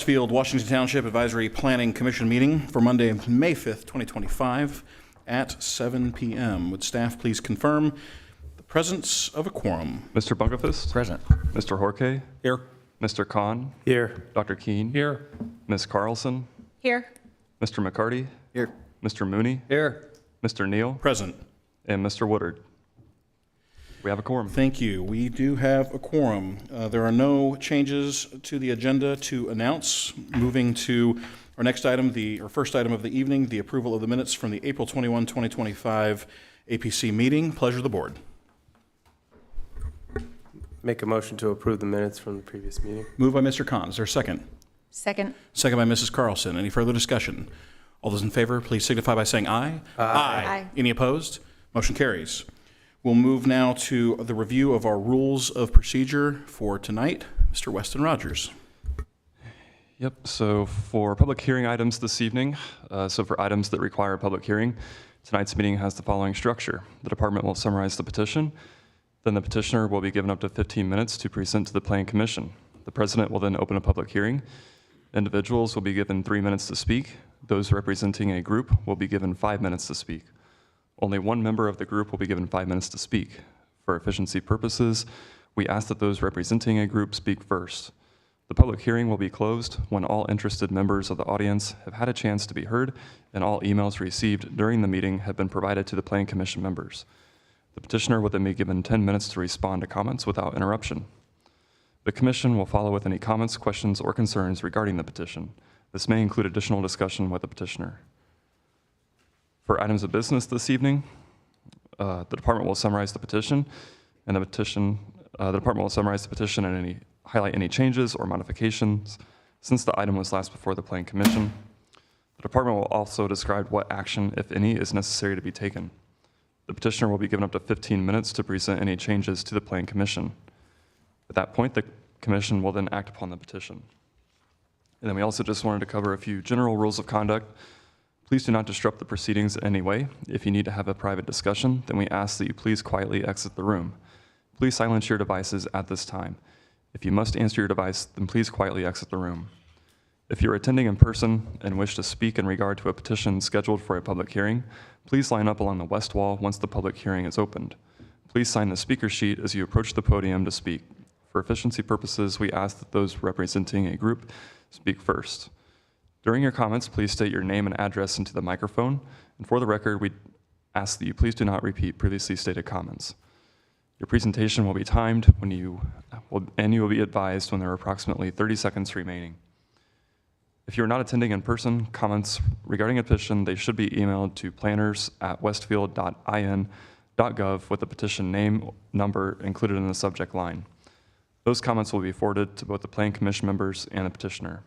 Westfield, Washington Township Advisory Planning Commission meeting for Monday, May 5th, 2025 at 7 p.m. Would staff please confirm the presence of a quorum? Mr. Bunkerfist? Present. Mr. Horke? Here. Mr. Kahn? Here. Dr. Keene? Here. Ms. Carlson? Here. Mr. McCarty? Here. Mr. Mooney? Here. Mr. Neal? Present. And Mr. Woodard. We have a quorum. Thank you. We do have a quorum. There are no changes to the agenda to announce. Moving to our next item, our first item of the evening, the approval of the minutes from the April 21, 2025 APC meeting. Pleasure of the board. Make a motion to approve the minutes from the previous meeting. Moved by Mr. Kahn. Is there a second? Second. Second by Mrs. Carlson. Any further discussion? All those in favor, please signify by saying aye. Aye. Any opposed? Motion carries. We'll move now to the review of our rules of procedure for tonight. Mr. Weston Rogers. Yep, so for public hearing items this evening, for items that require a public hearing, tonight's meeting has the following structure. The department will summarize the petition, then the petitioner will be given up to 15 minutes to present to the Planning Commission. The president will then open a public hearing. Individuals will be given 3 minutes to speak. Those representing a group will be given 5 minutes to speak. Only one member of the group will be given 5 minutes to speak. For efficiency purposes, we ask that those representing a group speak first. The public hearing will be closed when all interested members of the audience have had a chance to be heard and all emails received during the meeting have been provided to the Planning Commission members. The petitioner will then be given 10 minutes to respond to comments without interruption. The Commission will follow with any comments, questions, or concerns regarding the petition. This may include additional discussion with the petitioner. For items of business this evening, the department will summarize the petition, and the department will summarize the petition and highlight any changes or modifications since the item was last before the Planning Commission. The department will also describe what action, if any, is necessary to be taken. The petitioner will be given up to 15 minutes to present any changes to the Planning Commission. At that point, the Commission will then act upon the petition. And then we also just wanted to cover a few general rules of conduct. Please do not disrupt the proceedings in any way. If you need to have a private discussion, then we ask that you please quietly exit the room. Please silence your devices at this time. If you must answer your device, then please quietly exit the room. If you're attending in person and wish to speak in regard to a petition scheduled for a public hearing, please line up along the west wall once the public hearing is opened. Please sign the speaker sheet as you approach the podium to speak. For efficiency purposes, we ask that those representing a group speak first. During your comments, please state your name and address into the microphone. And for the record, we ask that you please do not repeat previously stated comments. Your presentation will be timed and you will be advised when there are approximately 30 seconds remaining. If you're not attending in person, comments regarding a petition, they should be emailed to planners@westfield.in.gov with the petition name, number included in the subject line. Those comments will be forwarded to both the Planning Commission members and the petitioner.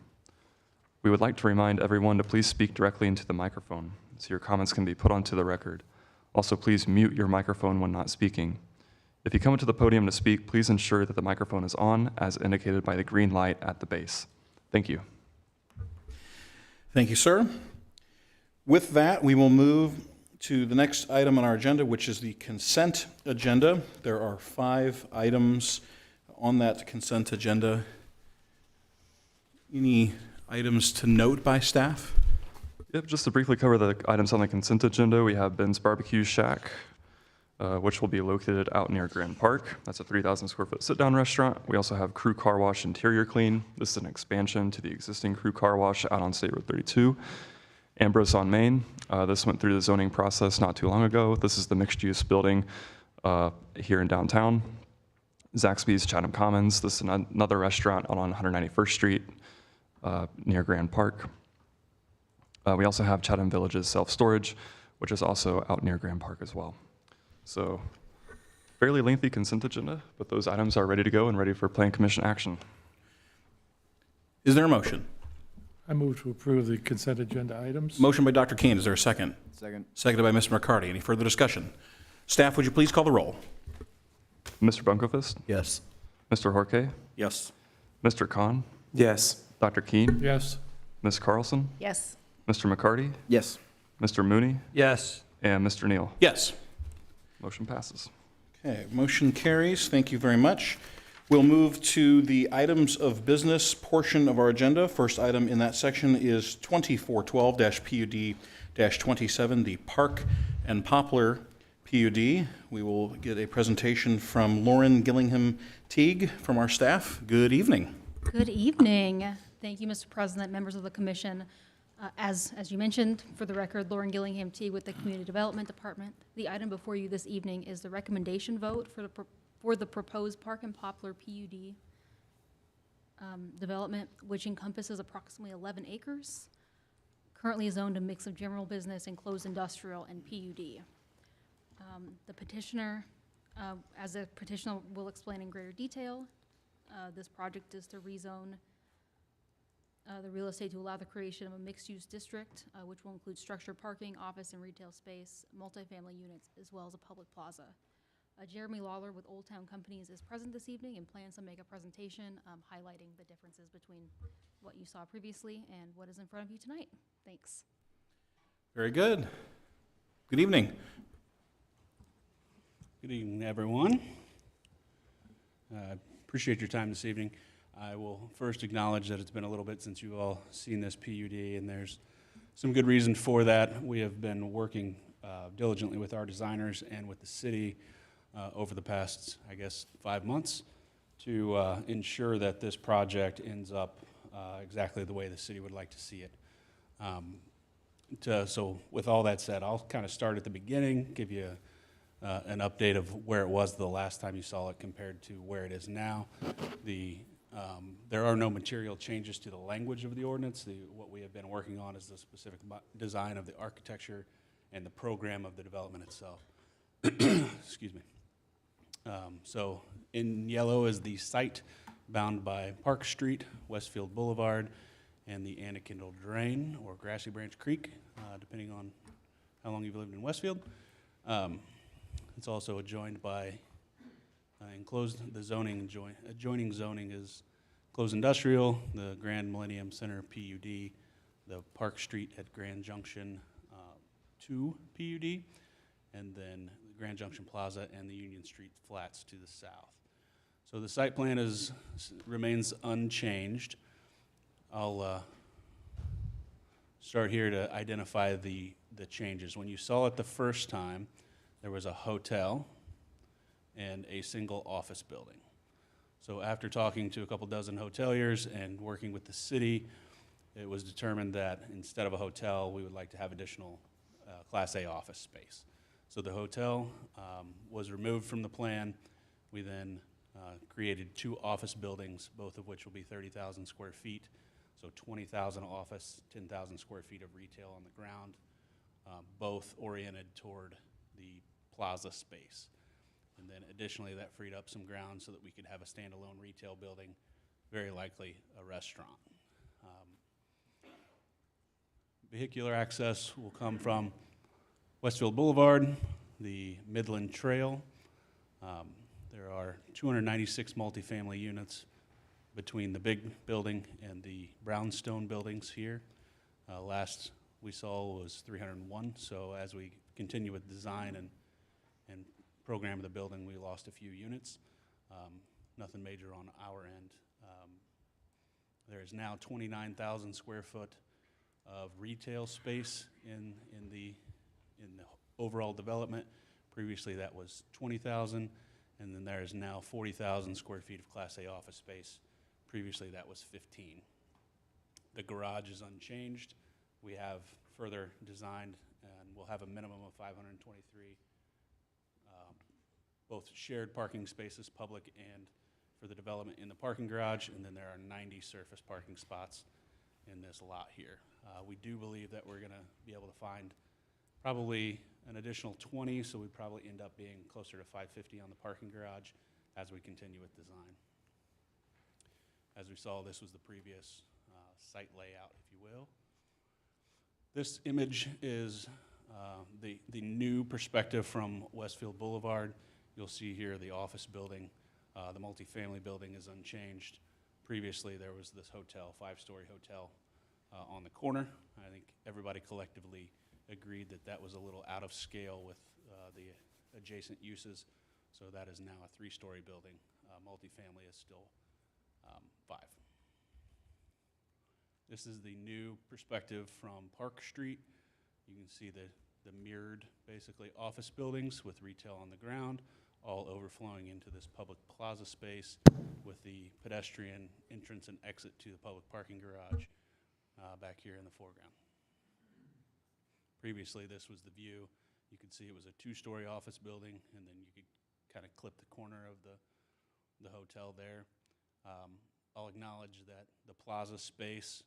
We would like to remind everyone to please speak directly into the microphone so your comments can be put onto the record. Also, please mute your microphone when not speaking. If you come to the podium to speak, please ensure that the microphone is on as indicated by the green light at the base. Thank you. Thank you, sir. With that, we will move to the next item on our agenda, which is the consent agenda. There are 5 items on that consent agenda. Any items to note by staff? Yep, just to briefly cover the items on the consent agenda, we have Ben's Barbecue Shack, which will be located out near Grand Park. That's a 3,000 square foot sit-down restaurant. We also have Crew Car Wash Interior Clean. This is an expansion to the existing Crew Car Wash out on State Road 32. Ambrose on Main. This went through the zoning process not too long ago. This is the mixed-use building here in downtown. Zaxby's Chatham Commons. This is another restaurant out on 191st Street near Grand Park. We also have Chatham Village's self-storage, which is also out near Grand Park as well. So fairly lengthy consent agenda, but those items are ready to go and ready for Planning Commission action. Is there a motion? I move to approve the consent agenda items. Motion by Dr. Keene. Is there a second? Second. Seconded by Mr. McCarty. Any further discussion? Staff, would you please call the roll? Mr. Bunkerfist? Yes. Mr. Horke? Yes. Mr. Kahn? Yes. Dr. Keene? Yes. Ms. Carlson? Yes. Mr. McCarty? Yes. Mr. Mooney? Yes. And Mr. Neal? Yes. Motion passes. Okay, motion carries. Thank you very much. We'll move to the items of business portion of our agenda. First item in that section is 2412-PUD-27, the Park and Poplar PUD. We will get a presentation from Lauren Gillingham Teague from our staff. Good evening. Good evening. Thank you, Mr. President, members of the commission. As you mentioned, for the record, Lauren Gillingham Teague with the Community Development Department. The item before you this evening is the recommendation vote for the proposed Park and Poplar PUD development, which encompasses approximately 11 acres, currently zoned a mix of general business, enclosed industrial, and PUD. The petitioner, as the petitioner will explain in greater detail, this project is to rezone the real estate to allow the creation of a mixed-use district, which will include structured parking, office and retail space, multifamily units, as well as a public plaza. Jeremy Lawler with Old Town Companies is present this evening and plans to make a presentation highlighting the differences between what you saw previously and what is in front of you tonight. Thanks. Very good. Good evening. Good evening, everyone. Appreciate your time this evening. I will first acknowledge that it's been a little bit since you've all seen this PUD, and there's some good reason for that. We have been working diligently with our designers and with the city over the past, 5 months to ensure that this project ends up exactly the way the city would like to see it. So with all that said, I'll kind of start at the beginning, give you an update of where it was the last time you saw it compared to where it is now. There are no material changes to the language of the ordinance. What we have been working on is the specific design of the architecture and the program of the development itself. Excuse me. So in yellow is the site bound by Park Street, Westfield Boulevard, and the Anakindle Drain, or Grassy Branch Creek, depending on how long you've lived in Westfield. It's also adjoined by adjoining zoning is closed industrial, the Grand Millennium Center PUD, the Park Street at Grand Junction 2 PUD, and then the Grand Junction Plaza and the Union Street Flats to the south. So the site plan remains unchanged. I'll start here to identify the changes. When you saw it the first time, there was a hotel and a single office building. So after talking to a couple dozen hoteliers and working with the city, it was determined that instead of a hotel, we would like to have additional Class A office space. So the hotel was removed from the plan. We then created 2 office buildings, both of which will be 30,000 square feet. So 20,000 office, 10,000 square feet of retail on the ground, both oriented toward the plaza space. And then additionally, that freed up some ground so that we could have a standalone retail building, very likely a restaurant. Vehicular access will come from Westfield Boulevard, the Midland Trail. There are 296 multifamily units between the big building and the brownstone buildings here. Last we saw was 301, so as we continue with design and program of the building, we lost a few units. Nothing major on our end. There is now 29,000 square foot of retail space in the overall development. Previously that was 20,000, and then there is now 40,000 square feet of Class A office space. Previously that was 15. The garage is unchanged. We have further designed, and we'll have a minimum of 523 both shared parking spaces, public and for the development in the parking garage, and then there are 90 surface parking spots in this lot here. We do believe that we're gonna be able to find probably an additional 20, so we probably end up being closer to 550 on the parking garage as we continue with design. As we saw, this was the previous site layout, if you will. This image is the new perspective from Westfield Boulevard. You'll see here the office building. The multifamily building is unchanged. Previously, there was this hotel, 5-story hotel on the corner. I think everybody collectively agreed that that was a little out of scale with the adjacent uses. So that is now a 3-story building multifamily is still 5. This is the new perspective from Park Street. You can see the mirrored, basically, office buildings with retail on the ground, all overflowing into this public plaza space with the pedestrian entrance and exit to the public parking garage back here in the foreground. Previously, this was the view. You could see it was a 2-story office building, and then you could kind of clip the corner of the hotel there. I'll acknowledge that the plaza space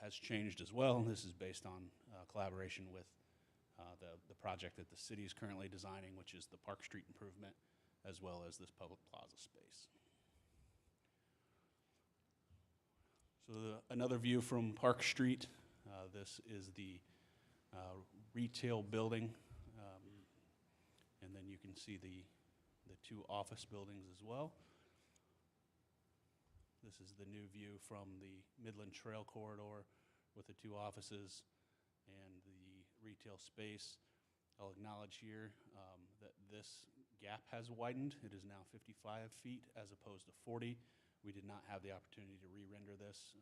has changed as well. This is based on collaboration with the project that the city is currently designing, which is the Park Street improvement, as well as this public plaza space. So another view from Park Street. This is the retail building, and then you can see the 2 office buildings as well. This is the new view from the Midland Trail corridor with the 2 offices and the retail space. I'll acknowledge here that this gap has widened. It is now 55 feet as opposed to 40. We did not have the opportunity to re-render this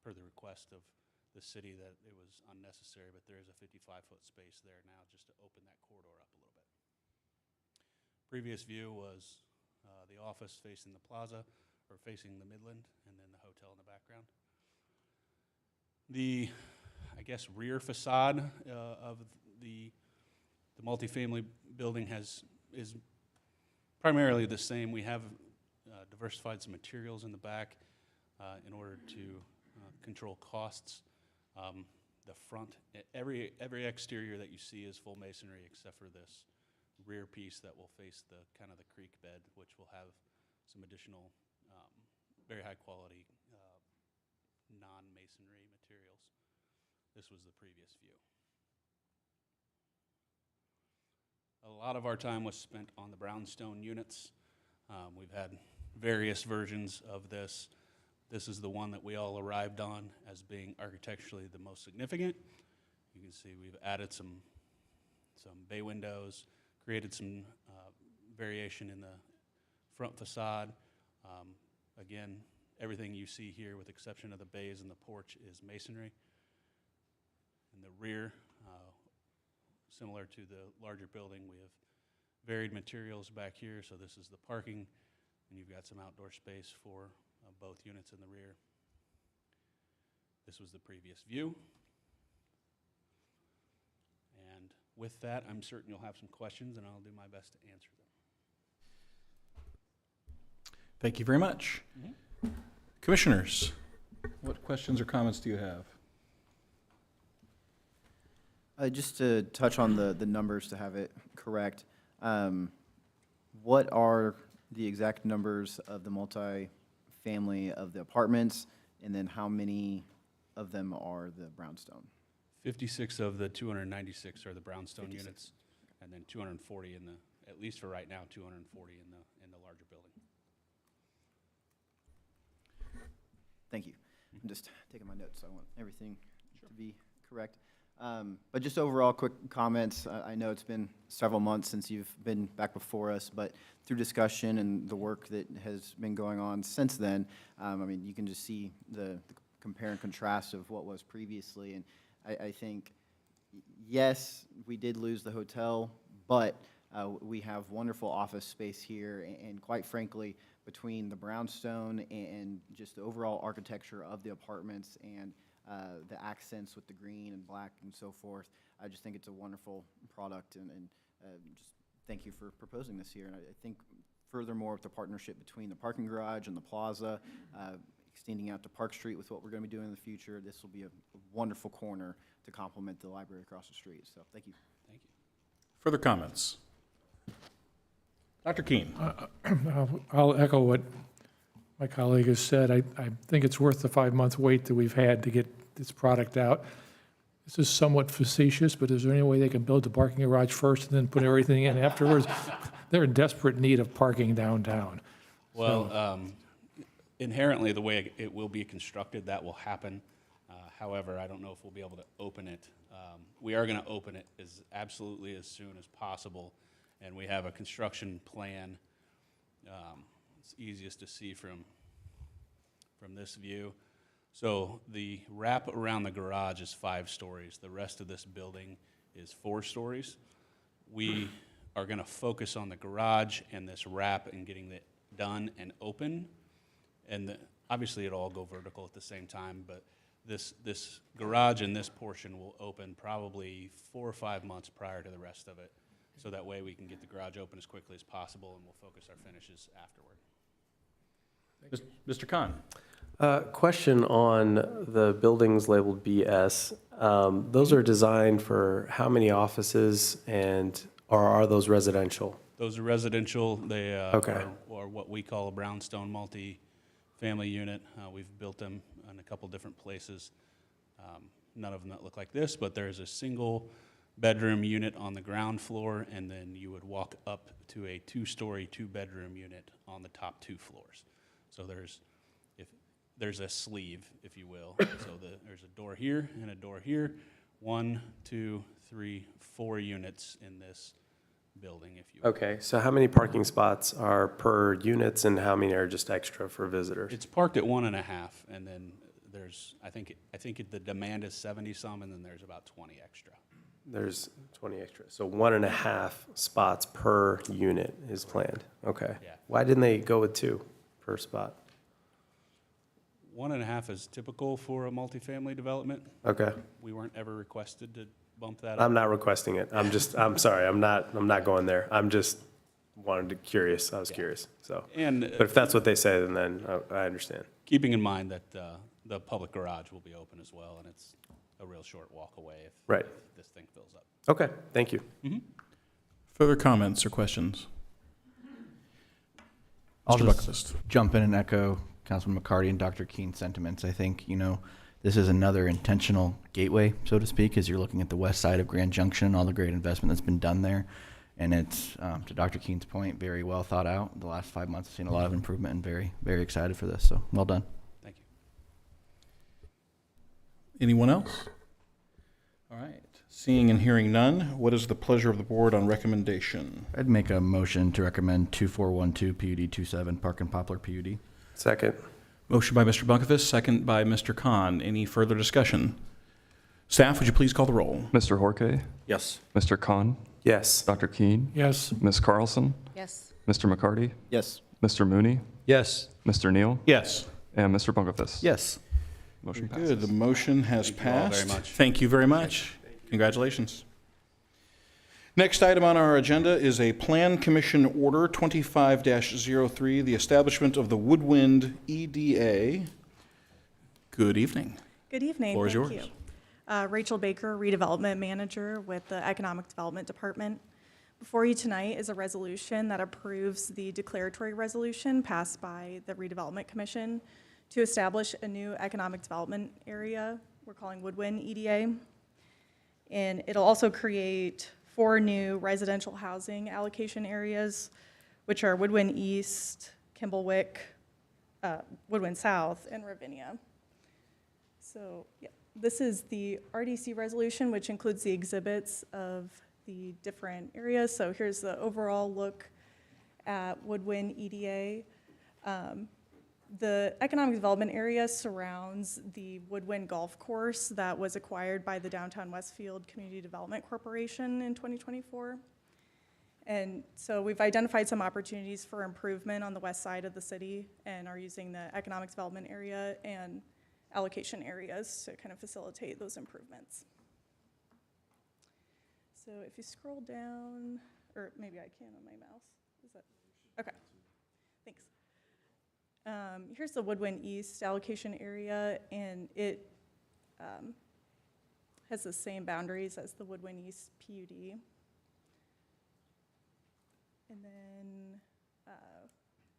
per the request of the city that it was unnecessary, but there is a 55-foot space there now just to open that corridor up a little bit. Previous view was the office facing the plaza, or facing the Midland, and then the hotel in the background. The, I guess, rear facade of the multifamily building is primarily the same. We have diversified some materials in the back in order to control costs. The front, every exterior that you see is full masonry except for this rear piece that will face the kind of the creek bed, which will have some additional very high quality non-masonry materials. This was the previous view. A lot of our time was spent on the brownstone units. We've had various versions of this. This is the one that we all arrived on as being architecturally the most significant. You can see we've added some bay windows, created some variation in the front facade. Again, everything you see here, with the exception of the bays and the porch, is masonry. In the rear, similar to the larger building, we have varied materials back here. So this is the parking, and you've got some outdoor space for both units in the rear. This was the previous view. And with that, I'm certain you'll have some questions, and I'll do my best to answer them. Thank you very much. Commissioners, what questions or comments do you have? Just to touch on the numbers to have it correct, what are the exact numbers of the multi-family of the apartments, and then how many of them are the brownstone? 56 of the 296 are the brownstone 56. units, and then 240 in the, at least for right now, 240 in the larger building. Thank you. I'm just taking my notes, so I want everything to be correct. But just overall, quick comments. I know it's been several months since you've been back before us, but through discussion and the work that has been going on since then, I mean, you can just see the compare and contrast of what was previously. And I think, yes, we did lose the hotel, but we have wonderful office space here, and quite frankly, between the brownstone and just the overall architecture of the apartments and the accents with the green and black and so forth, I just think it's a wonderful product, and just thank you for proposing this here. And I think furthermore, with the partnership between the parking garage and the plaza, extending out to Park Street with what we're going to be doing in the future, this will be a wonderful corner to complement the library across the street. So thank you. Thank you. Further comments? Dr. Keene. I'll echo what my colleague has said. I think it's worth the 5-month wait that we've had to get this product out. This is somewhat facetious, but is there any way they can build the parking garage first and then put everything in afterwards? They're in desperate need of parking downtown. Well, inherently, the way it will be constructed, that will happen. However, I don't know if we'll be able to open it. We are going to open it absolutely as soon as possible, and we have a construction plan It's easiest to see from this view. So the wrap around the garage is 5 stories. The rest of this building is 4 stories. We are going to focus on the garage and this wrap and getting it done and open. And obviously it'll all go vertical at the same time, but this garage and this portion will open probably 4 or 5 months prior to the rest of it. So that way we can get the garage open as quickly as possible and we'll focus our finishes afterward. Mr. Khan? Question on the buildings labeled BS. Those are designed for how many offices or are those residential? Those are residential. They Okay. are what we call a brownstone multi-family unit. We've built them in a couple different places. None of them that look like this, but there's a single bedroom unit on the ground floor, and then you would walk up to a 2-story, 2-bedroom unit on the top 2 floors. So there's a sleeve, if you will. So there's a door here and a door here. 1, 2, 3, 4 units in this building, if you will. Okay, so how many parking spots are per units and how many are just extra for visitors? It's parked at 1.5, and then there's, I think the demand is 70 some, and then there's about 20 extra. There's 20 extra. So 1.5 spots per unit is planned. Okay. Yeah. Why didn't they go with 2 per spot? 1.5 is typical for a multifamily development. Okay. We weren't ever requested to bump that up. I'm not requesting it. I'm sorry. I'm not going there. I'm just curious. I was curious. So, And but if that's what they say, then I understand. keeping in mind that the public garage will be open as well, and it's a real short walk away if Right. this thing fills up. Okay. Thank you. Further comments or questions? I'll Mr. just Buckfist. jump in and echo Councilman McCarty and Dr. Keene's sentiments. I think, this is another intentional gateway, so to speak, as you're looking at the west side of Grand Junction, all the great investment that's been done there. And it's, to Dr. Keene's point, very well thought out. The last 5 months, I've seen a lot of improvement and very, very excited for this. So well done. Thank you. Anyone else? All right. Seeing and hearing none, what is the pleasure of the board on recommendation? I'd make a motion to recommend 2412 PUD 27 Park and Poplar PUD. Second. Motion by Mr. Buckfist, second by Mr. Khan. Any further discussion? Staff, would you please call the roll? Mr. Horke, Yes. Mr. Khan, Yes. Dr. Keene, Yes, Ms. Carlson, Yes. Mr. McCarty, Yes. Mr. Mooney, Yes. Mr. Neal, Yes. and Mr. Bunkerfist. Yes. Motion Very good. The passes. motion has Thank you all passed. very much. Thank you very much. Congratulations. Next item on our agenda is a Plan Commission Order 25-03, the establishment of the Woodwind EDA. Good evening. Good evening. Floor is Thank yours. you. Rachel Baker, Redevelopment Manager with the Economic Development Department. Before you tonight is a resolution that approves the declaratory resolution passed by the Redevelopment Commission to establish a new economic development area we're calling Woodwind EDA. And it'll also create 4 new residential housing allocation areas, which are Woodwind East, Kimblewick, Woodwind South, and Ravinia. So, yeah, this is the RDC resolution, which includes the exhibits of the different areas. So here's the overall look at Woodwind EDA. The economic development area surrounds the Woodwind Golf Course that was acquired by the Downtown Westfield Community Development Corporation in 2024. And so we've identified some opportunities for improvement on the west side of the city and are using the economic development area and allocation areas to kind of facilitate those improvements. So if you scroll down, or maybe I can on my mouse. Is that, okay, thanks. Here's the Woodwind East allocation area, and it has the same boundaries as the Woodwind East PUD. And then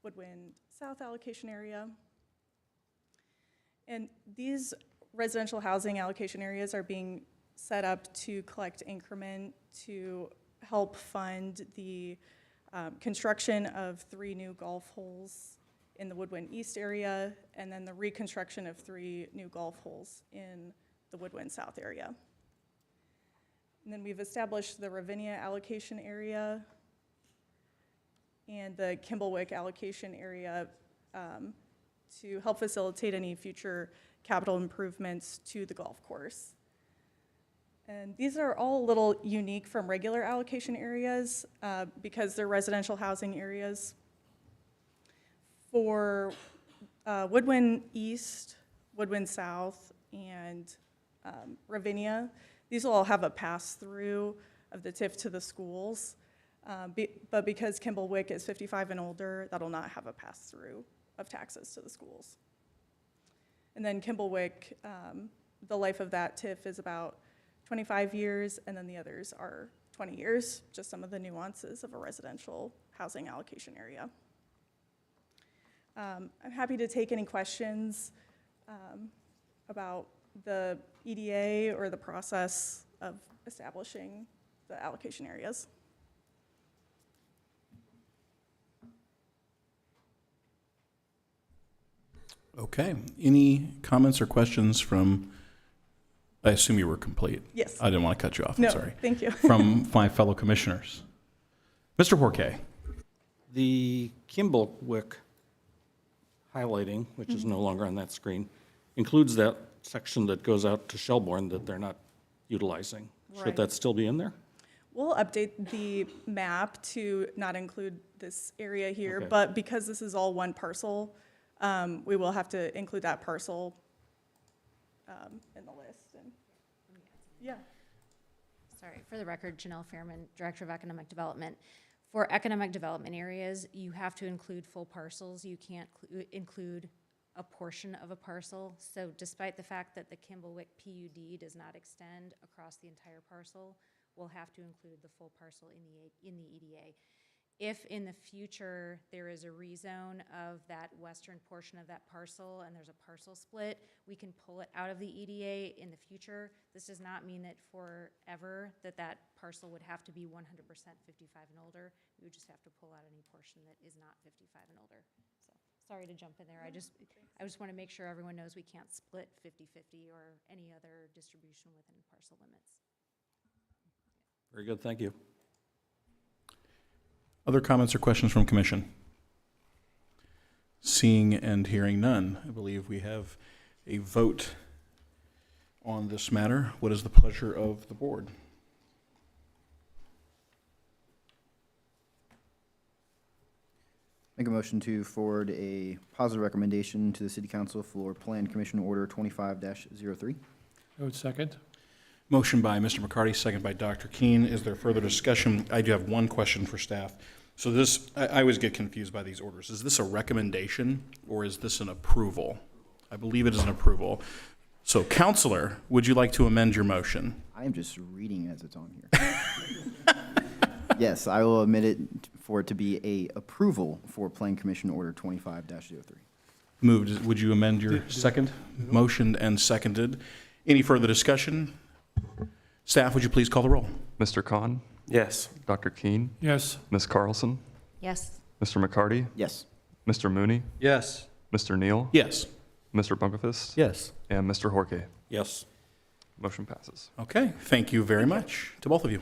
Woodwind South allocation area. And these residential housing allocation areas are being set up to collect increment to help fund the construction of 3 new golf holes in the Woodwind East area, and then the reconstruction of 3 new golf holes in the Woodwind South area. And then we've established the Ravinia allocation area. and the Kimblewick allocation area to help facilitate any future capital improvements to the golf course. And these are all a little unique from regular allocation areas because they're residential housing areas. For Woodwind East, Woodwind South, and Ravinia, these will all have a pass-through of the TIF to the schools. But because Kimblewick is 55 and older, that'll not have a pass-through of taxes to the schools. And then Kimblewick, the life of that TIF is about 25 years, and then the others are 20 years, just some of the nuances of a residential housing allocation area. I'm happy to take any questions about the EDA or the process of establishing the allocation areas. Okay. Any comments or questions from, I assume you were complete. Yes. I didn't want to cut you off. No, I'm sorry. thank you. From my fellow commissioners. Mr. Horkay. The Kimblewick highlighting, which is no longer on that screen, includes that section that goes out to Shelbourne that they're not utilizing. Should Right. that still be in there? We'll update the map to not include this area here, Okay. but because this is all one parcel, we will have to include that parcel in the list. And yeah. Sorry, for the record, Janelle Fairman, Director of Economic Development. For economic development areas, you have to include full parcels. You can't include a portion of a parcel. So despite the fact that the Kimblewick PUD does not extend across the entire parcel, we'll have to include the full parcel in the EDA. If in the future there is a rezone of that western portion of that parcel and there's a parcel split, we can pull it out of the EDA in the future. This does not mean that forever that parcel would have to be 100% 55 and older. We would just have to pull out any portion that is not 55 and older. So sorry to jump in there. I just want to make sure everyone knows we can't split 50-50 or any other distribution within parcel limits. Very good, thank you. Other comments or questions from commission? Seeing and hearing none, I believe we have a vote on this matter. What is the pleasure of the board? Make a motion to forward a positive recommendation to the City Council for Plan Commission Order 25-03. I would second. Motion by Mr. McCarty, second by Dr. Keene. Is there further discussion? I do have one question for staff. So this, I always get confused by these orders. Is this a recommendation or is this an approval? I believe it is an approval. So Counselor, would you like to amend your motion? I am just reading as it's on here. Yes, I will admit it for it to be a approval for Plan Commission Order 25-03. Moved. Would you amend your second? Motioned and seconded. Any further discussion? Staff, would you please call the roll? Mr. Khan, Yes. Dr. Keene, Yes. Ms. Carlson, Yes. Mr. McCarty, Yes. Mr. Mooney, Yes. Mr. Neal, Yes. Mr. Bunkerfist, Yes. and Mr. Horkay. Yes. Motion passes. Okay, thank you very much to both of you.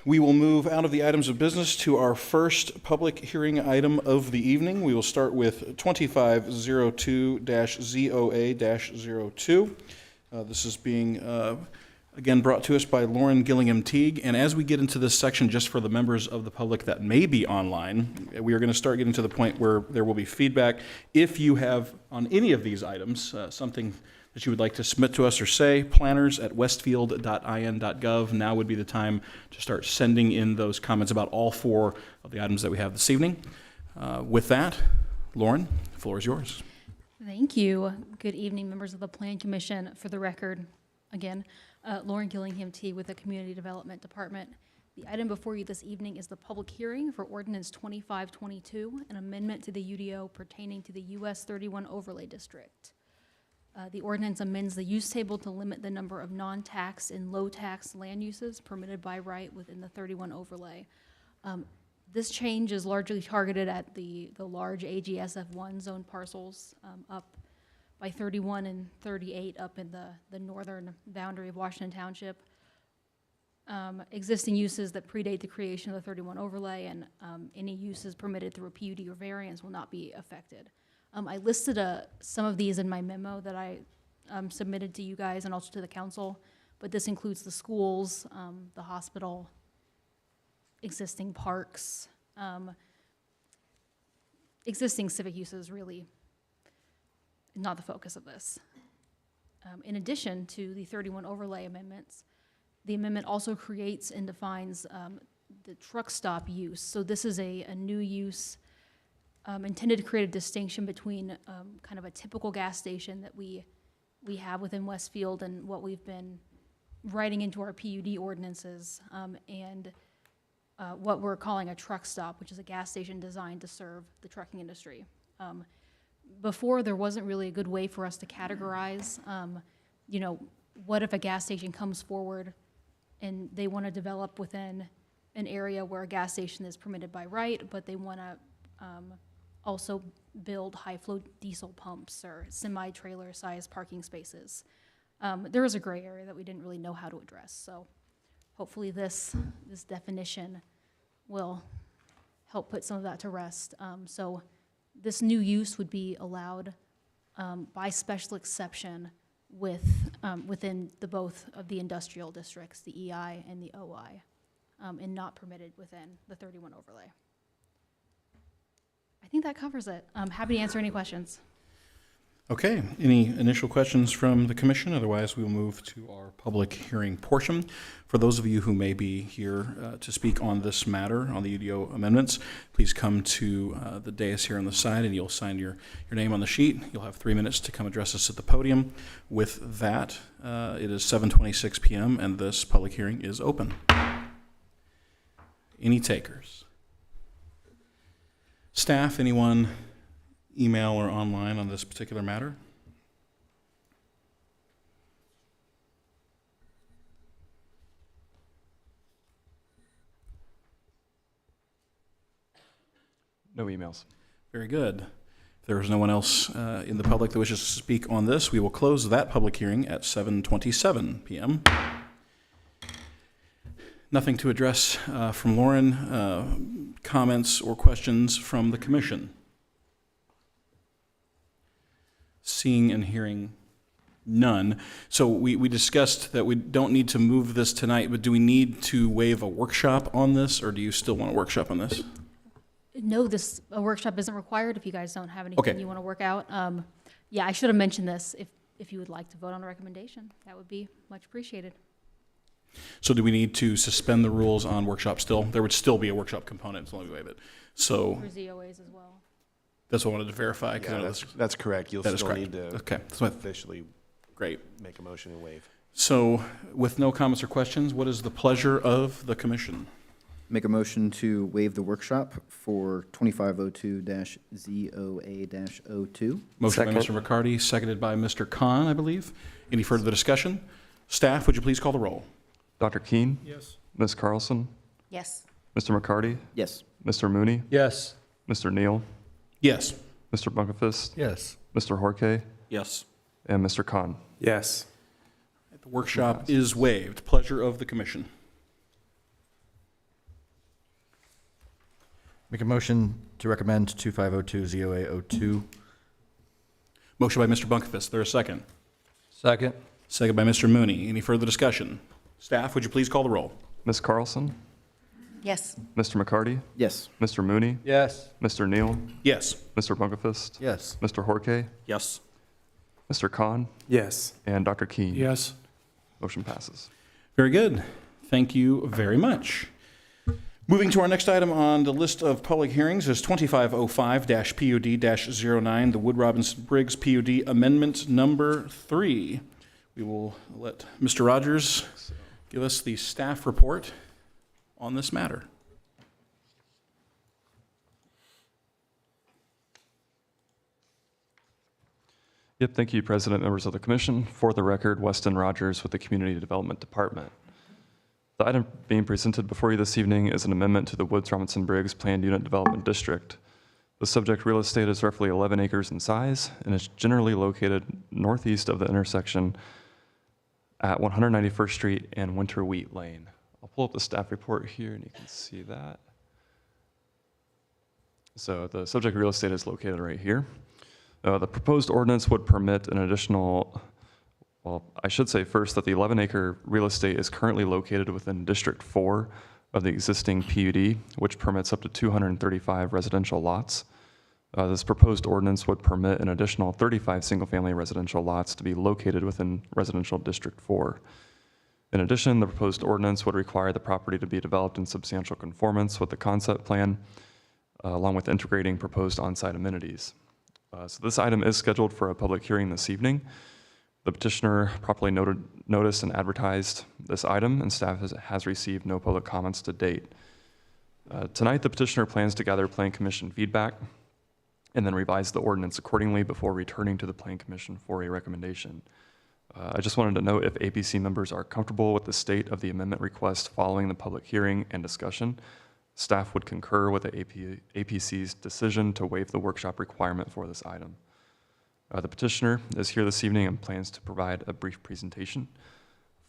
We will move out of the items of business to our first public hearing item of the evening. We will start with 2502-ZOA-02. This is being, again, brought to us by Lauren Gillingham Teague. And as we get into this section, just for the members of the public that may be online, we are going to start getting to the point where there will be feedback. If you have, on any of these items, something that you would like to submit to us or say, planners@westfield.in.gov. Now would be the time to start sending in those comments about all four of the items that we have this evening. With that, Lauren, the floor is yours. Thank you. Good evening, members of the Plan Commission. For the record, again, Lauren Gillingham T. with the Community Development Department. The item before you this evening is the public hearing for Ordinance 2522, an amendment to the UDO pertaining to the US 31 Overlay District. The ordinance amends the use table to limit the number of non-tax and low-tax land uses permitted by right within the 31 overlay. This change is largely targeted at the large AGSF1 zone parcels up by 31 and 38 up in the northern boundary of Washington Township. existing uses that predate the creation of the 31 overlay, and any uses permitted through a PUD or variance will not be affected. I listed some of these in my memo that I submitted to you guys and also to the council, but this includes the schools, the hospital, existing parks, existing civic uses, really not the focus of this. In addition to the 31 overlay amendments, the amendment also creates and defines the truck stop use. So this is a new use intended to create a distinction between kind of a typical gas station that we have within Westfield and what we've been writing into our PUD ordinances, and what we're calling a truck stop, which is a gas station designed to serve the trucking industry. Before, there wasn't really a good way for us to categorize, what if a gas station comes forward and they want to develop within an area where a gas station is permitted by right, but they want to also build high-flow diesel pumps or semi-trailer size parking spaces. There was a gray area that we didn't really know how to address. So hopefully this definition will help put some of that to rest. So this new use would be allowed by special exception within both of the industrial districts, the EI and the OI, and not permitted within the 31 overlay. I think that covers it. I'm happy to answer any questions. Okay, any initial questions from the commission? Otherwise, we will move to our public hearing portion. For those of you who may be here to speak on this matter, on the UDO amendments, please come to the dais here on the side and you'll sign your name on the sheet. You'll have 3 minutes to come address us at the podium. With that, it is 7:26 p.m. and this public hearing is open. Any takers? Staff, anyone email or online on this particular matter? No emails. Very good. If there is no one else in the public that wishes to speak on this, we will close that public hearing at 7:27 p.m. Nothing to address from Lauren. Comments or questions from the commission? Seeing and hearing none. So we discussed that we don't need to move this tonight, but do we need to waive a workshop on this, or do you still want a workshop on this? No, a workshop isn't required if you guys don't have anything you want to work out. Yeah, I should have mentioned this. If you would like to vote on a recommendation, that would be much appreciated. So do we need to suspend the rules on workshop still? There would still be a workshop component as long as we waive it. So For ZOAs as well. that's what I wanted to verify. Yeah, that's correct. You'll still need to Okay, officially great. make a motion and waive. So with no comments or questions, what is the pleasure of the commission? Make a motion to waive the workshop for 2502-ZOA-02. Motion by Mr. McCarty, seconded by Mr. Khan, I believe. Any further discussion? Staff, would you please call the roll? Dr. Keene? Yes. Ms. Carlson? Yes. Mr. McCarty? Yes. Mr. Mooney? Yes. Mr. Neal? Yes. Mr. Bunkerfist? Yes. Mr. Horke? Yes. And Mr. Khan? Yes. The workshop is waived. Pleasure of the commission. Make a motion to recommend 2502-ZOA-02. Motion by Mr. Bunkerfist. There a second? Second. Second by Mr. Mooney. Any further discussion? Staff, would you please call the roll? Ms. Carlson? Yes. Mr. McCarty? Yes. Mr. Mooney? Yes. Mr. Neal? Yes. Mr. Bunkerfist? Yes. Mr. Horke? Yes. Mr. Khan? Yes. And Dr. Keene? Yes. Motion passes. Very good. Thank you very much. Moving to our next item on the list of public hearings is 2505-PUD-09, the Wood Robinson Briggs PUD Amendment Number 3. We will let Mr. Rogers give us the staff report on this matter. Yep, thank you, President, members of the commission. For the record, Weston Rogers with the Community Development Department. The item being presented before you this evening is an amendment to the Woods Robinson Briggs Planned Unit Development District. The subject real estate is roughly 11 acres in size and is generally located northeast of the intersection at 191st Street and Winter Wheat Lane I'll pull up the staff report here and you can see that. So the subject real estate is located right here. The proposed ordinance would permit an additional, well, I should say first that the 11-acre real estate is currently located within District 4 of the existing PUD, which permits up to 235 residential lots. This proposed ordinance would permit an additional 35 single-family residential lots to be located within Residential District 4. In addition, the proposed ordinance would require the property to be developed in substantial conformance with the concept plan, along with integrating proposed on-site amenities. So this item is scheduled for a public hearing this evening. The petitioner properly noticed and advertised this item, and staff has received no public comments to date. Tonight, the petitioner plans to gather Plan Commission feedback and then revise the ordinance accordingly before returning to the Plan Commission for a recommendation. I just wanted to note if APC members are comfortable with the state of the amendment request following the public hearing and discussion, staff would concur with the APC's decision to waive the workshop requirement for this item. The petitioner is here this evening and plans to provide a brief presentation.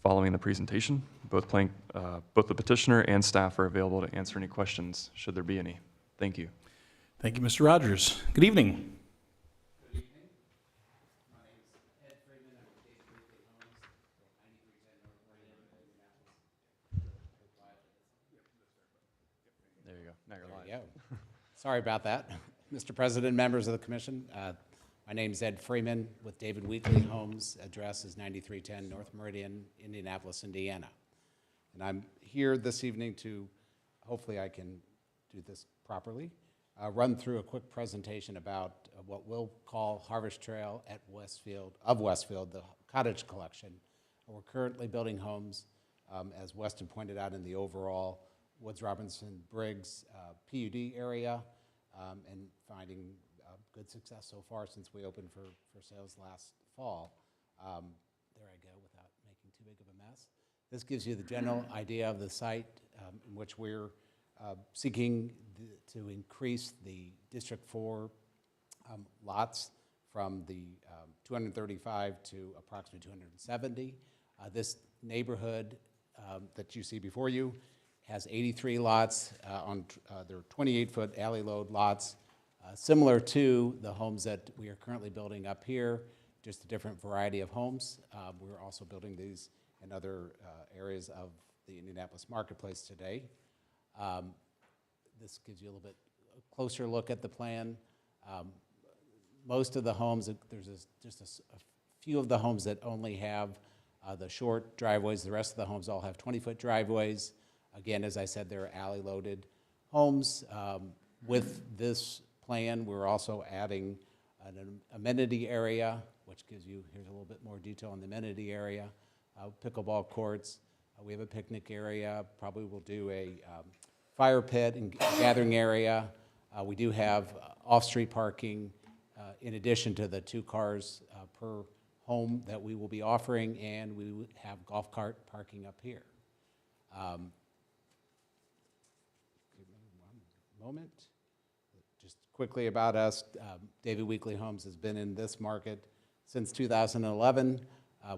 Following the presentation, both the petitioner and staff are available to answer any questions, should there be any. Thank you. Thank you, Mr. Rogers. Good evening. There you go. Now you're live. There we go. Sorry about that. Mr. President, members of the commission, my name's Ed Freeman with David Weekley Homes. Address is 9310 North Meridian, Indianapolis, Indiana. And I'm here this evening to, hopefully I can do this properly, run through a quick presentation about what we'll call Harvest Trail at Westfield, the cottage collection. We're currently building homes, as Weston pointed out, in the overall Woods Robinson Briggs PUD area, and finding good success so far since we opened for sales last fall. There I go, without making too big of a mess. This gives you the general idea of the site in which we're seeking to increase the District 4 lots from the 235 to approximately 270. This neighborhood that you see before you has 83 lots on their 28-foot alley load lots, similar to the homes that we are currently building up here, just a different variety of homes. We're also building these in other areas of the Indianapolis marketplace today. This gives you a little bit closer look at the plan. Most of the homes, there's just a few of the homes that only have the short driveways. The rest of the homes all have 20-foot driveways. Again, as I said, they're alley-loaded homes. With this plan, we're also adding an amenity area, which gives you, here's a little bit more detail on the amenity area, pickleball courts. We have a picnic area. Probably we'll do a fire pit and gathering area. We do have off-street parking in addition to the 2 cars per home that we will be offering, and we have golf cart parking up here. Give me one moment. Just quickly about us, David Weekley Homes has been in this market since 2011.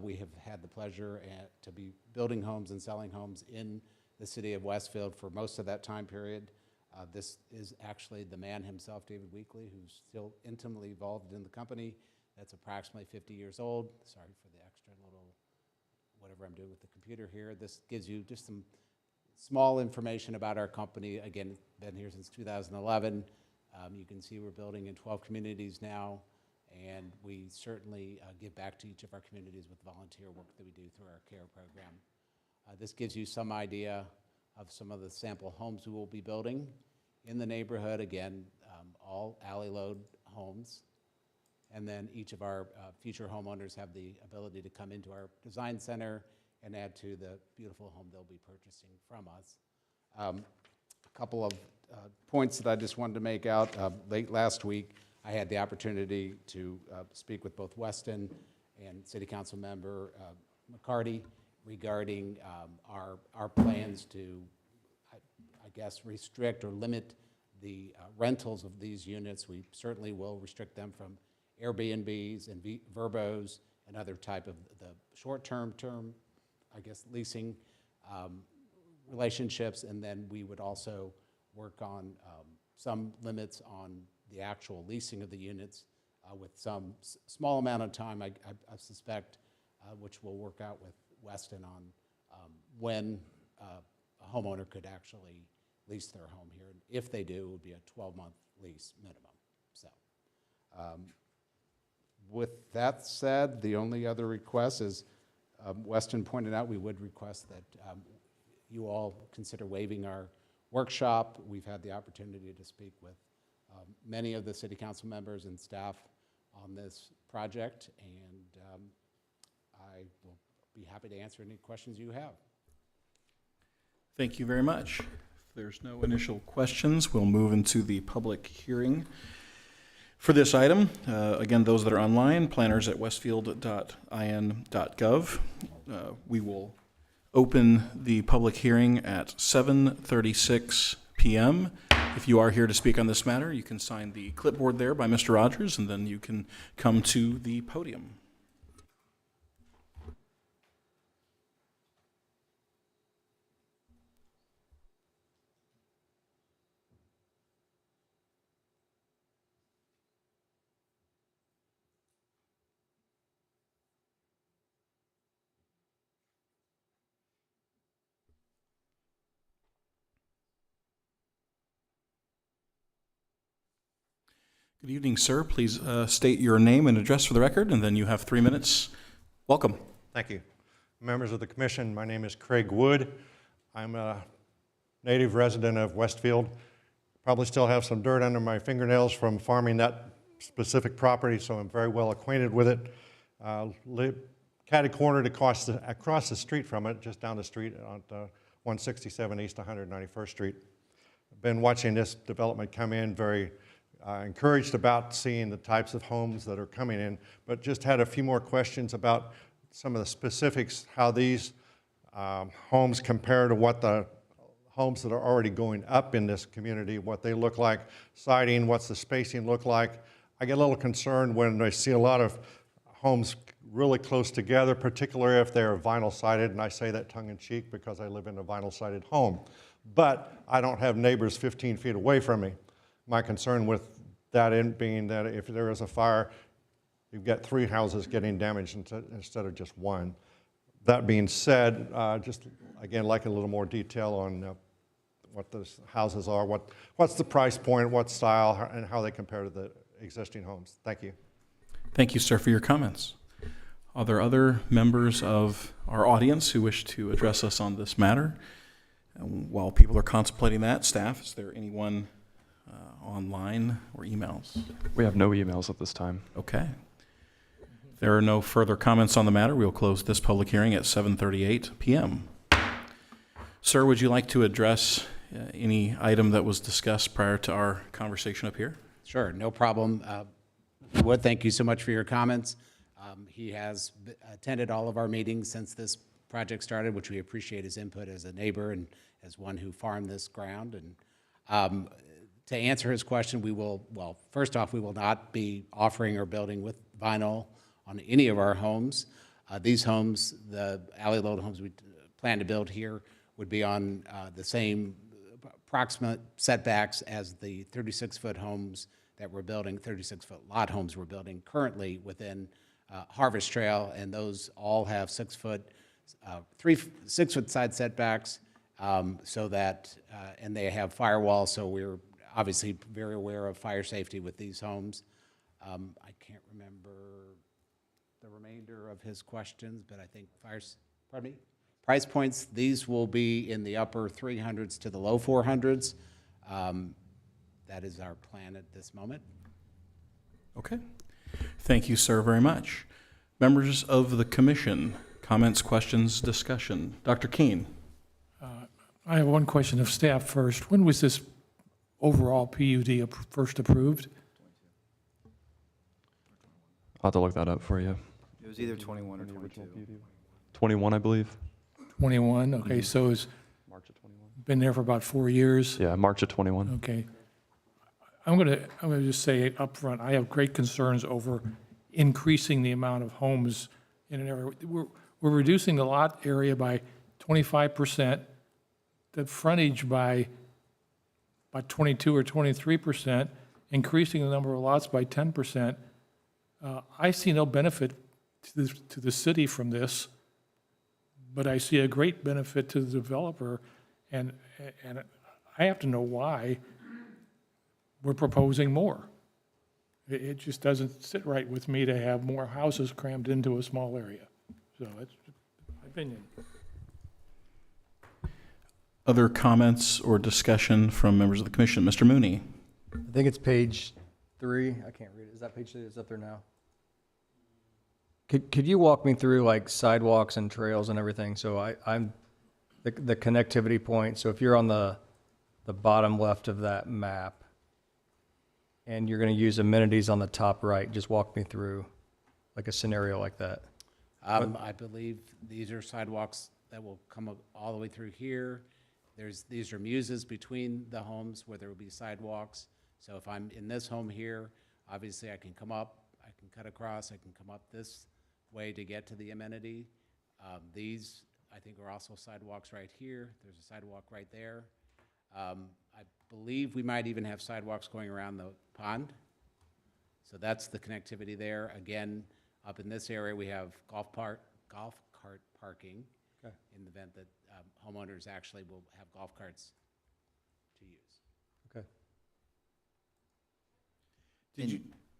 We have had the pleasure to be building homes and selling homes in the city of Westfield for most of that time period. This is actually the man himself, David Weekley, who's still intimately involved in the company. That's approximately 50 years old. Sorry for the extra little whatever I'm doing with the computer here. This gives you just some small information about our company. Again, been here since 2011. You can see we're building in 12 communities now, and we certainly give back to each of our communities with volunteer work that we do through our CARE program. This gives you some idea of some of the sample homes we will be building in the neighborhood. Again, all alley load homes. And then each of our future homeowners have the ability to come into our design center and add to the beautiful home they'll be purchasing from us. A couple of points that I just wanted to make out. Late last week, I had the opportunity to speak with both Weston and City Council member McCarty regarding our plans to, I guess, restrict or limit the rentals of these units. We certainly will restrict them from Airbnbs and Verbos and other type of the short-term, I guess, leasing. relationships, and then we would also work on some limits on the actual leasing of the units with some small amount of time, I suspect, which we'll work out with Weston on when a homeowner could actually lease their home here. And if they do, it would be a 12-month lease minimum. So with that said, the only other request is, Weston pointed out, we would request that you all consider waiving our workshop. We've had the opportunity to speak with many of the city council members and staff on this project, and I will be happy to answer any questions you have. Thank you very much. If there's no initial questions, we'll move into the public hearing for this item. Again, those that are online, planners at westfield.in.gov. We will open the public hearing at 7:36 p.m. If you are here to speak on this matter, you can sign the clipboard there by Mr. Rogers, and then you can come to the podium. Good evening, sir. Please state your name and address for the record, and then you have 3 minutes. Welcome. Thank you. Members of the commission, my name is Craig Wood. I'm a native resident of Westfield. Probably still have some dirt under my fingernails from farming that specific property, so I'm very well acquainted with it. Live catty-cornered across the street from it, just down the street on 167 East 191st Street. I've been watching this development come in, very encouraged about seeing the types of homes that are coming in, but just had a few more questions about some of the specifics, how these homes compare to what the homes that are already going up in this community, what they look like, siding, what's the spacing look like. I get a little concerned when I see a lot of homes really close together, particularly if they're vinyl sided, and I say that tongue in cheek because I live in a vinyl sided home. But I don't have neighbors 15 feet away from me. My concern with that end being that if there is a fire, you've got 3 houses getting damaged instead of just one. That being said, just again, like a little more detail on what those houses are, what's the price point, what style, and how they compare to the existing homes. Thank you. Thank you, sir, for your comments. Are there other members of our audience who wish to address us on this matter? And while people are contemplating that, staff, is there anyone online or emails? We have no emails at this time. Okay. If there are no further comments on the matter, we'll close this public hearing at 7:38 p.m. Sir, would you like to address any item that was discussed prior to our conversation up here? Sure, no problem. Wood, thank you so much for your comments. He has attended all of our meetings since this project started, which we appreciate his input as a neighbor and as one who farmed this ground. And to answer his question, we will, well, first off, we will not be offering or building with vinyl on any of our homes. These homes, the alley load homes we plan to build here, would be on the same approximate setbacks as the 36-foot homes that we're building, 36-foot lot homes we're building currently within Harvest Trail, and those all have 6-foot, 6-foot side setbacks, so that, and they have firewalls, so we're obviously very aware of fire safety with these homes. I can't remember the remainder of his questions, but I think pardon me? Price points, these will be in the upper 300s to the low 400s. That is our plan at this moment. Okay. Thank you, sir, very much. Members of the commission, comments, questions, discussion. Dr. Keene. I have one question of staff first. When was this overall PUD first approved? I'll have to look that up for you. It was either 21 or 22. 21, I believe. 21, okay, so it's March of 21. been there for about 4 years? Yeah, March of 21. Okay. I'm gonna just say it up front, I have great concerns over increasing the amount of homes in an area. We're reducing the lot area by 25%, the frontage by 22 or 23%, increasing the number of lots by 10%. I see no benefit to the city from this, but I see a great benefit to the developer, and I have to know why we're proposing more. It just doesn't sit right with me to have more houses crammed into a small area. So that's my opinion. Other comments or discussion from members of the commission? Mr. Mooney? I think it's page 3. I can't read it. Is that page 3? It's up there now. Could you walk me through like sidewalks and trails and everything? So I'm the connectivity point. So if you're on the bottom left of that map and you're going to use amenities on the top right, just walk me through like a scenario like that. I believe these are sidewalks that will come up all the way through here. These are muses between the homes where there will be sidewalks. So if I'm in this home here, obviously I can come up, I can cut across, I can come up this way to get to the amenity. These, I think, are also sidewalks right here. There's a sidewalk right there. I believe we might even have sidewalks going around the pond. So that's the connectivity there. Again, up in this area, we have golf cart parking. Okay. In the event that homeowners actually will have golf carts to use. Okay.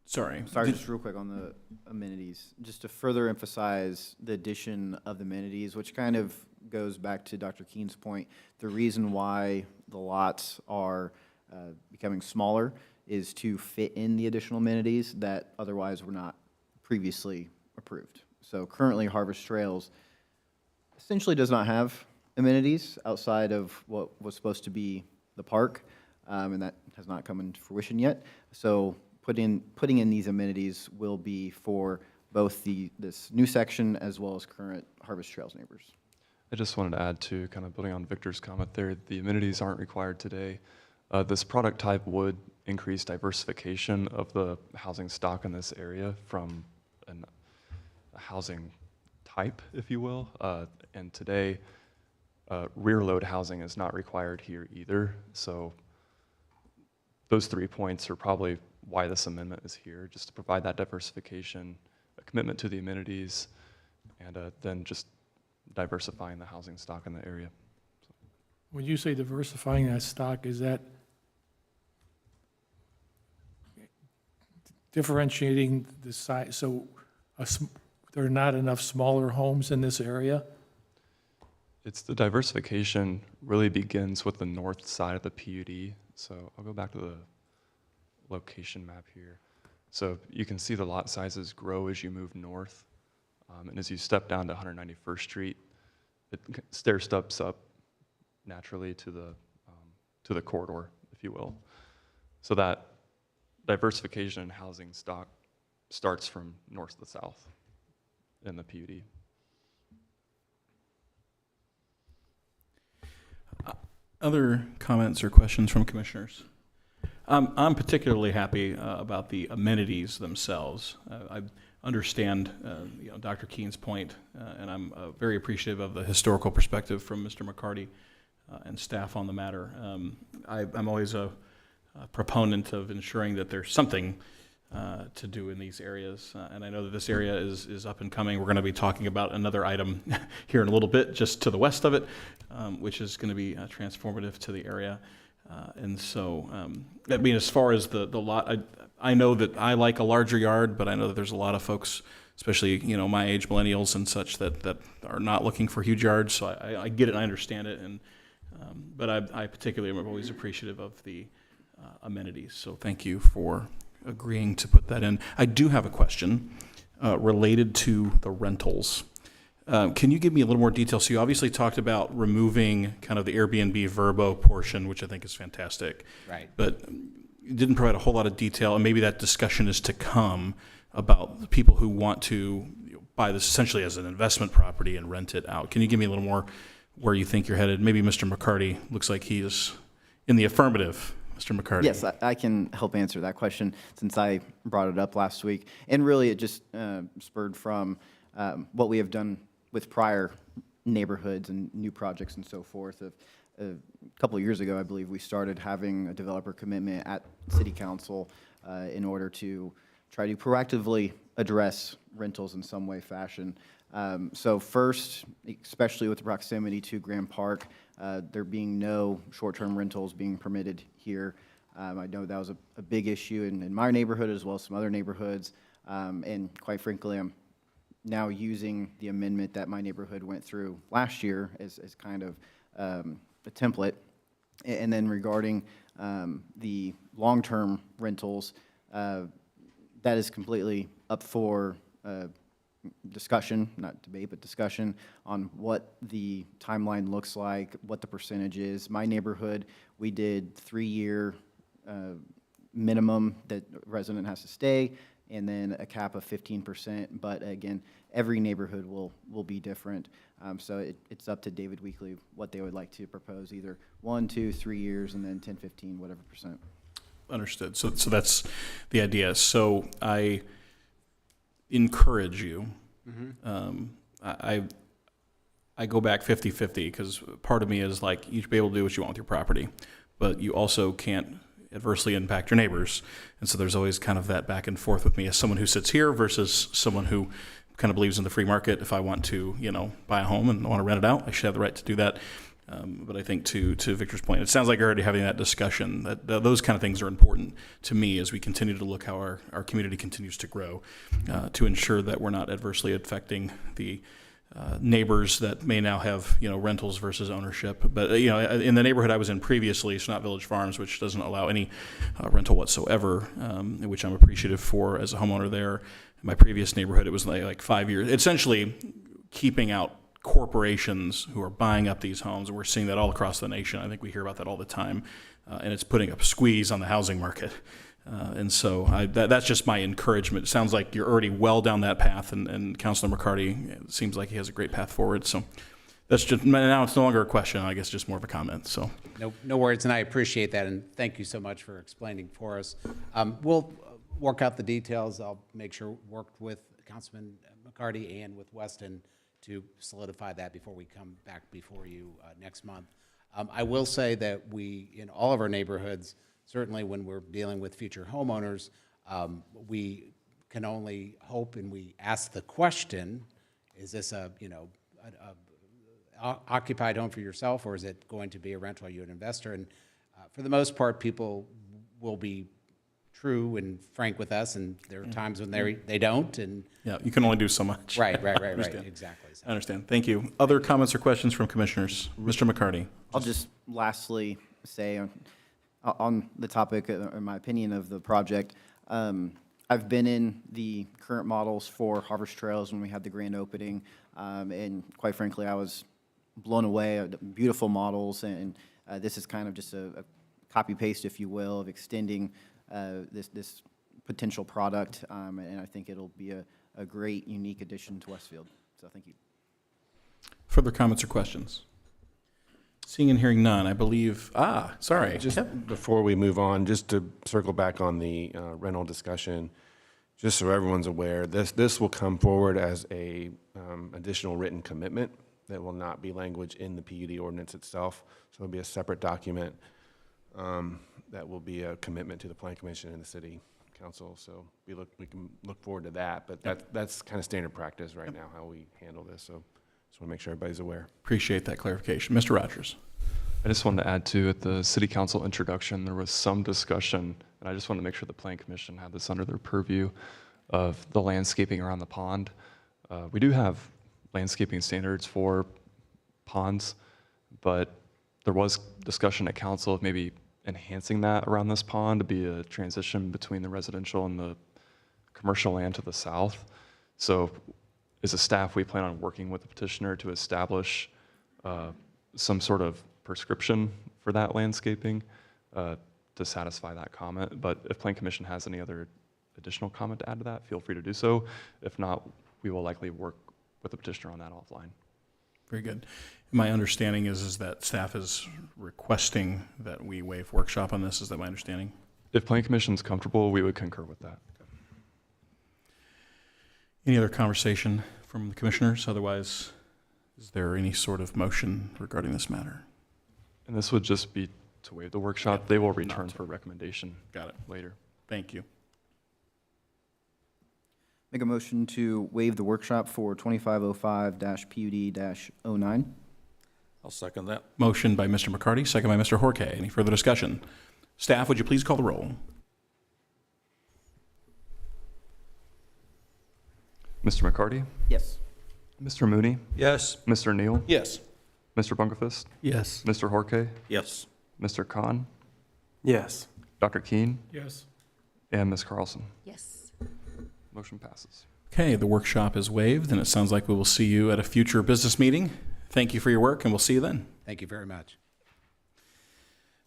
Sorry. Just real quick on the amenities, just to further emphasize the addition of the amenities, which kind of goes back to Dr. Keen's point. The reason why the lots are becoming smaller is to fit in the additional amenities that otherwise were not previously approved. So currently Harvest Trails essentially does not have amenities outside of what was supposed to be the park, and that has not come into fruition yet. So putting in these amenities will be for both this new section as well as current Harvest Trails neighbors. I just wanted to add to kind of building on Victor's comment there, the amenities aren't required today. This product type would increase diversification of the housing stock in this area from a housing type, if you will. And today, rear load housing is not required here either. So those 3 points are probably why this amendment is here, just to provide that diversification, a commitment to the amenities, and then just diversifying the housing stock in the area. When you say diversifying that stock, is that differentiating the size? So there are not enough smaller homes in this area? It's the diversification really begins with the north side of the PUD. So I'll go back to the location map here. So you can see the lot sizes grow as you move north. And as you step down to 191st Street, it stair steps up naturally to the corridor, if you will. So that diversification in housing stock starts from north to south in the PUD. Other comments or questions from commissioners? I'm particularly happy about the amenities themselves. I understand Dr. Keen's point, and I'm very appreciative of the historical perspective from Mr. McCarty and staff on the matter. I'm always a proponent of ensuring that there's something to do in these areas, and I know that this area is up and coming. We're going to be talking about another item here in a little bit, just to the west of it, which is going to be transformative to the area. And so, I mean, as far as the lot, I know that I like a larger yard, but I know that there's a lot of folks, especially, my age, millennials and such, that are not looking for huge yards. So I get it and I understand it. And but I particularly am always appreciative of the amenities. So thank you for agreeing to put that in. I do have a question related to the rentals. Can you give me a little more detail? So you obviously talked about removing kind of the Airbnb Verbo portion, which I think is fantastic. Right. But you didn't provide a whole lot of detail, and maybe that discussion is to come about the people who want to buy this essentially as an investment property and rent it out. Can you give me a little more where you think you're headed? Maybe Mr. McCarty looks like he is in the affirmative. Mr. McCarty. Yes, I can help answer that question since I brought it up last week. And really, it just spurred from what we have done with prior neighborhoods and new projects and so forth of a couple of years ago, I believe, we started having a developer commitment at City Council in order to try to proactively address rentals in some way, fashion. So first, especially with the proximity to Grand Park, there being no short-term rentals being permitted here. I know that was a big issue in my neighborhood as well as some other neighborhoods. And quite frankly, I'm now using the amendment that my neighborhood went through last year as kind of a template. And then regarding the long-term rentals, that is completely up for discussion, not debate, but discussion on what the timeline looks like, what the percentage is. My neighborhood, we did 3-year minimum that resident has to stay, and then a cap of 15%. But again, every neighborhood will be different. So it's up to David Weekly what they would like to propose, either 1, 2, 3 years, and then 10, 15, whatever percent. Understood. So that's the idea. So I encourage you. I go back 50-50 because part of me is like, you should be able to do what you want with your property, but you also can't adversely impact your neighbors. And so there's always kind of that back and forth with me as someone who sits here versus someone who kind of believes in the free market. If I want to, buy a home and want to rent it out, I should have the right to do that. But I think to Victor's point, it sounds like you're already having that discussion, that those kind of things are important to me as we continue to look how our community continues to grow, to ensure that we're not adversely affecting the neighbors that may now have, rentals versus ownership. But, in the neighborhood I was in previously, it's not Village Farms, which doesn't allow any rental whatsoever, which I'm appreciative for as a homeowner there. In my previous neighborhood, it was like 5 years, essentially keeping out corporations who are buying up these homes. And we're seeing that all across the nation. I think we hear about that all the time. And it's putting a squeeze on the housing market. And so that's just my encouragement. It sounds like you're already well down that path, and Councilor McCarty, it seems like he has a great path forward. So that's just, now it's no longer a question, I guess just more of a comment. So No worries, and I appreciate that, and thank you so much for explaining for us. We'll work out the details. I'll make sure, work with Councilman McCarty and with Weston to solidify that before we come back before you next month. I will say that we, in all of our neighborhoods, certainly when we're dealing with future homeowners, we can only hope, and we ask the question, is this a occupied home for yourself, or is it going to be a rental? Are you an investor? And for the most part, people will be true and frank with us, and there are times when they don't. And yeah, you can only do so much. Right, exactly. So. I understand. Thank you. Other comments or questions from commissioners? Mr. McCarty. I'll just lastly say on the topic, in my opinion, of the project, I've been in the current models for Harvest Trails when we had the grand opening, and quite frankly, I was blown away. Beautiful models, and this is kind of just a copy-paste, if you will, of extending this potential product, and I think it'll be a great, unique addition to Westfield. So thank you. Further comments or questions? Seeing and hearing none, I believe, sorry. Just before we move on, just to circle back on the rental discussion, just so everyone's aware, this will come forward as a additional written commitment that will not be language in the PUD ordinance itself. So it'll be a separate document that will be a commitment to the Plan Commission and the City Council. So we can look forward to that, but that's kind of standard practice right now, how we handle this. So just want to make sure everybody's aware. Appreciate that clarification. Mr. Rogers. I just wanted to add too, at the City Council introduction, there was some discussion, and I just wanted to make sure the Plan Commission had this under their purview, of the landscaping around the pond. We do have landscaping standards for ponds, but there was discussion at council of maybe enhancing that around this pond to be a transition between the residential and the commercial land to the south. So as a staff, we plan on working with the petitioner to establish some sort of prescription for that landscaping to satisfy that comment. But if Plan Commission has any other additional comment to add to that, feel free to do so. If not, we will likely work with the petitioner on that offline. Very good. My understanding is that staff is requesting that we waive workshop on this. Is that my understanding? If Plan Commission is comfortable, we would concur with that. Any other conversation from the commissioners? Otherwise, is there any sort of motion regarding this matter? And this would just be to waive the workshop. They will return for recommendation. Got it. Later. Thank you. Make a motion to waive the workshop for 2505-PUD-09. I'll second that. Motion by Mr. McCarty, second by Mr. Horke. Any further discussion? Staff, would you please call the roll? Mr. McCarty? Yes. Mr. Mooney? Yes. Mr. Neal? Yes. Mr. Bunkerfist? Yes. Mr. Horke? Yes. Mr. Khan? Yes. Dr. Keen? Yes. And Ms. Carlson? Yes. Motion passes. Okay, the workshop is waived, and it sounds like we will see you at a future business meeting. Thank you for your work, and we'll see you then. Thank you very much.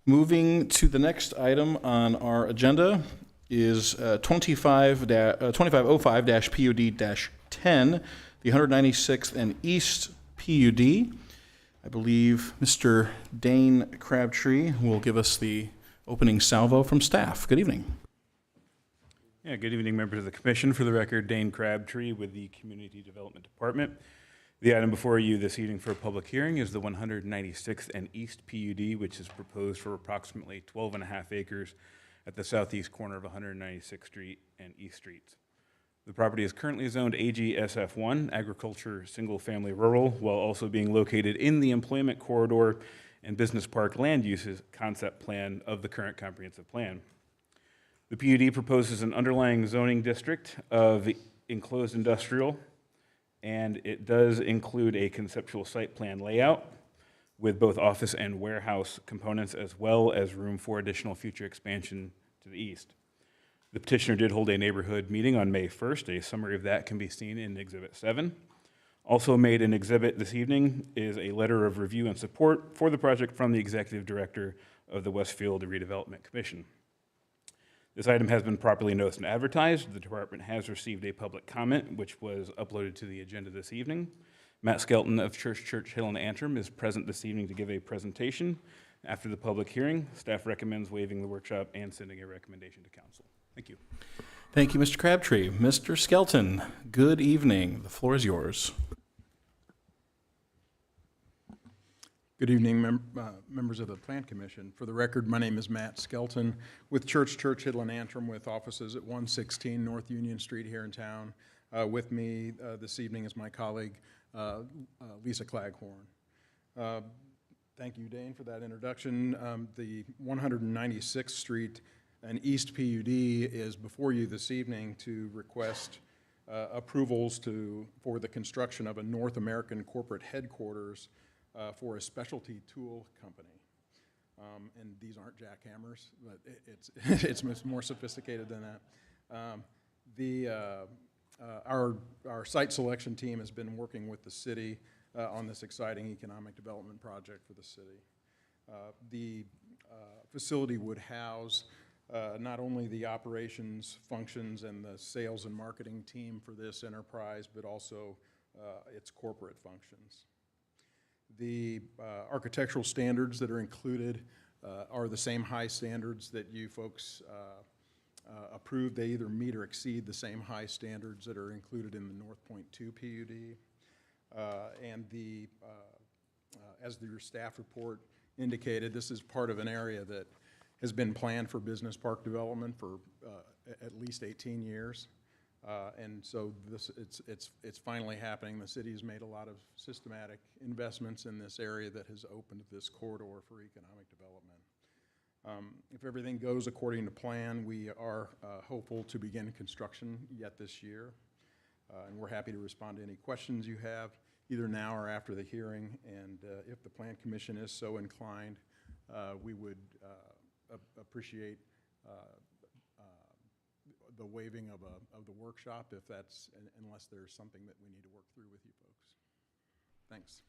Moving to the next item on our agenda is 2505-PUD-10, the 196th and East PUD. I believe Mr. Dane Crabtree will give us the opening salvo from staff. Good evening. Yeah, good evening, members of the commission. For the record, Dane Crabtree with the Community Development Department. The item before you this evening for a public hearing is the 196th and East PUD, which is proposed for approximately 12.5 acres at the southeast corner of 196th Street and East Streets. The property is currently zoned AG-SF1, Agriculture Single Family Rural, while also being located in the Employment Corridor and Business Park Land Uses Concept Plan of the current comprehensive plan. The PUD proposes an underlying zoning district of enclosed industrial, and it does include a conceptual site plan layout with both office and warehouse components, as well as room for additional future expansion to the east. The petitioner did hold a neighborhood meeting on May 1st. A summary of that can be seen in Exhibit 7. Also made an exhibit this evening is a letter of review and support for the project from the Executive Director of the Westfield Redevelopment Commission. This item has been properly noticed and advertised. The department has received a public comment, which was uploaded to the agenda this evening. Matt Skelton of Church Hill and Antrim is present this evening to give a presentation. After the public hearing, staff recommends waiving the workshop and sending a recommendation to council. Thank you. Thank you, Mr. Crabtree. Mr. Skelton, good evening. The floor is yours. Good evening, members of the Plan Commission. For the record, my name is Matt Skelton with Church Hill and Antrim, with offices at 116 North Union Street here in town. With me this evening is my colleague, Lisa Claghorn. Thank you, Dane, for that introduction. The 196th Street and East PUD is before you this evening to request approvals for the construction of a North American corporate headquarters for a specialty tool company. And these aren't jackhammers, but it's more sophisticated than that. Our site selection team has been working with the city on this exciting economic development project for the city. The facility would house not only the operations functions and the sales and marketing team for this enterprise, but also its corporate functions. The architectural standards that are included are the same high standards that you folks approved. They either meet or exceed the same high standards that are included in the North Point 2 PUD. And as your staff report indicated, this is part of an area that has been planned for business park development for at least 18 years. And so it's finally happening. The city has made a lot of systematic investments in this area that has opened this corridor for economic development. If everything goes according to plan, we are hopeful to begin construction yet this year. And we're happy to respond to any questions you have, either now or after the hearing. And if the Plan Commission is so inclined, we would appreciate the waiving of the workshop, if that's, unless there's something that we need to work through with you folks. Thanks.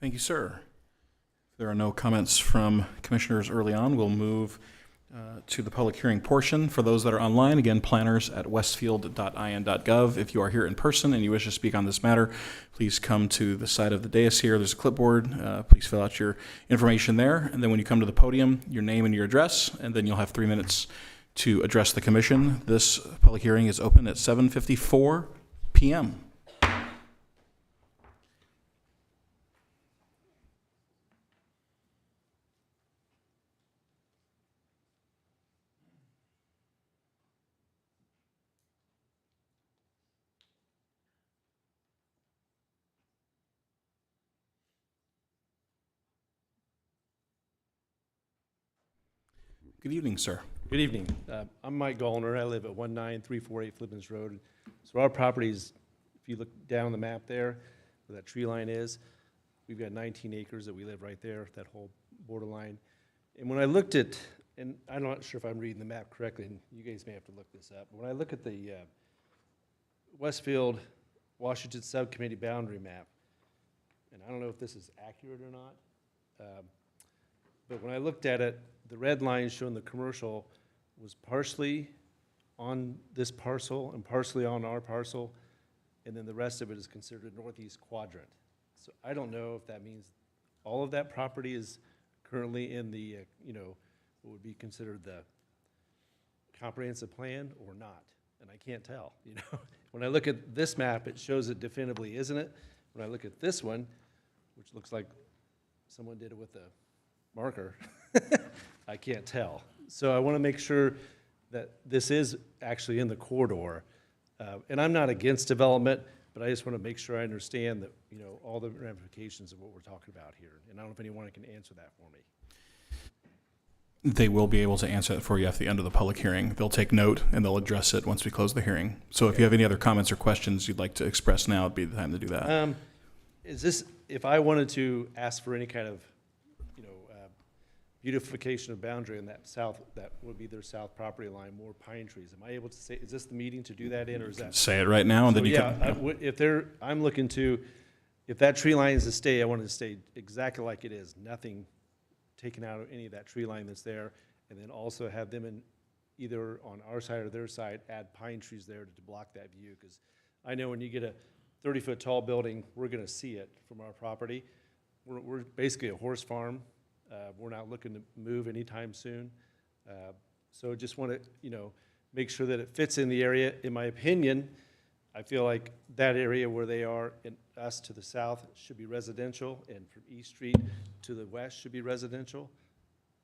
Thank you, sir. If there are no comments from commissioners early on, we'll move to the public hearing portion. For those that are online, again, planners@westfield.in.gov. If you are here in person and you wish to speak on this matter, please come to the side of the dais here. There's a clipboard. Please fill out your information there. And then when you come to the podium, your name and your address, and then you'll have 3 minutes to address the commission. This public hearing is open at 7:54 p.m. Good evening, sir. Good evening. I'm Mike Gallner. I live at 19348 Flippins Road. So our properties, if you look down the map there, where that tree line is, we've got 19 acres that we live right there, that whole borderline. And when I looked at, and I'm not sure if I'm reading the map correctly, and you guys may have to look this up, but when I look at the Westfield, Washington Subcommittee boundary map, and I don't know if this is accurate or not, but when I looked at it, the red line showing the commercial was partially on this parcel and partially on our parcel, and then the rest of it is considered northeast quadrant. So I don't know if that means all of that property is currently in the, what would be considered the comprehensive plan or not, and I can't tell, When I look at this map, it shows it definitively, isn't it? When I look at this one, which looks like someone did it with a marker, I can't tell. So I want to make sure that this is actually in the corridor. And I'm not against development, but I just want to make sure I understand that, all the ramifications of what we're talking about here. And I don't know if anyone can answer that for me. They will be able to answer that for you at the end of the public hearing. They'll take note and they'll address it once we close the hearing. So if you have any other comments or questions you'd like to express now, it'd be the time to do that. Is this, if I wanted to ask for any kind of, beautification of boundary in that south, that would be their south property line, more pine trees, am I able to say, is this the meeting to do that in, or is that? Say it right now, and then you can. I'm looking to, if that tree line is to stay, I want it to stay exactly like it is, nothing taken out of any of that tree line that's there, and then also have them in, either on our side or their side, add pine trees there to block that view, because I know when you get a 30-foot tall building, we're gonna see it from our property. We're basically a horse farm. We're not looking to move anytime soon. So just want to, make sure that it fits in the area. In my opinion, I feel like that area where they are and us to the south should be residential, and from East Street to the west should be residential.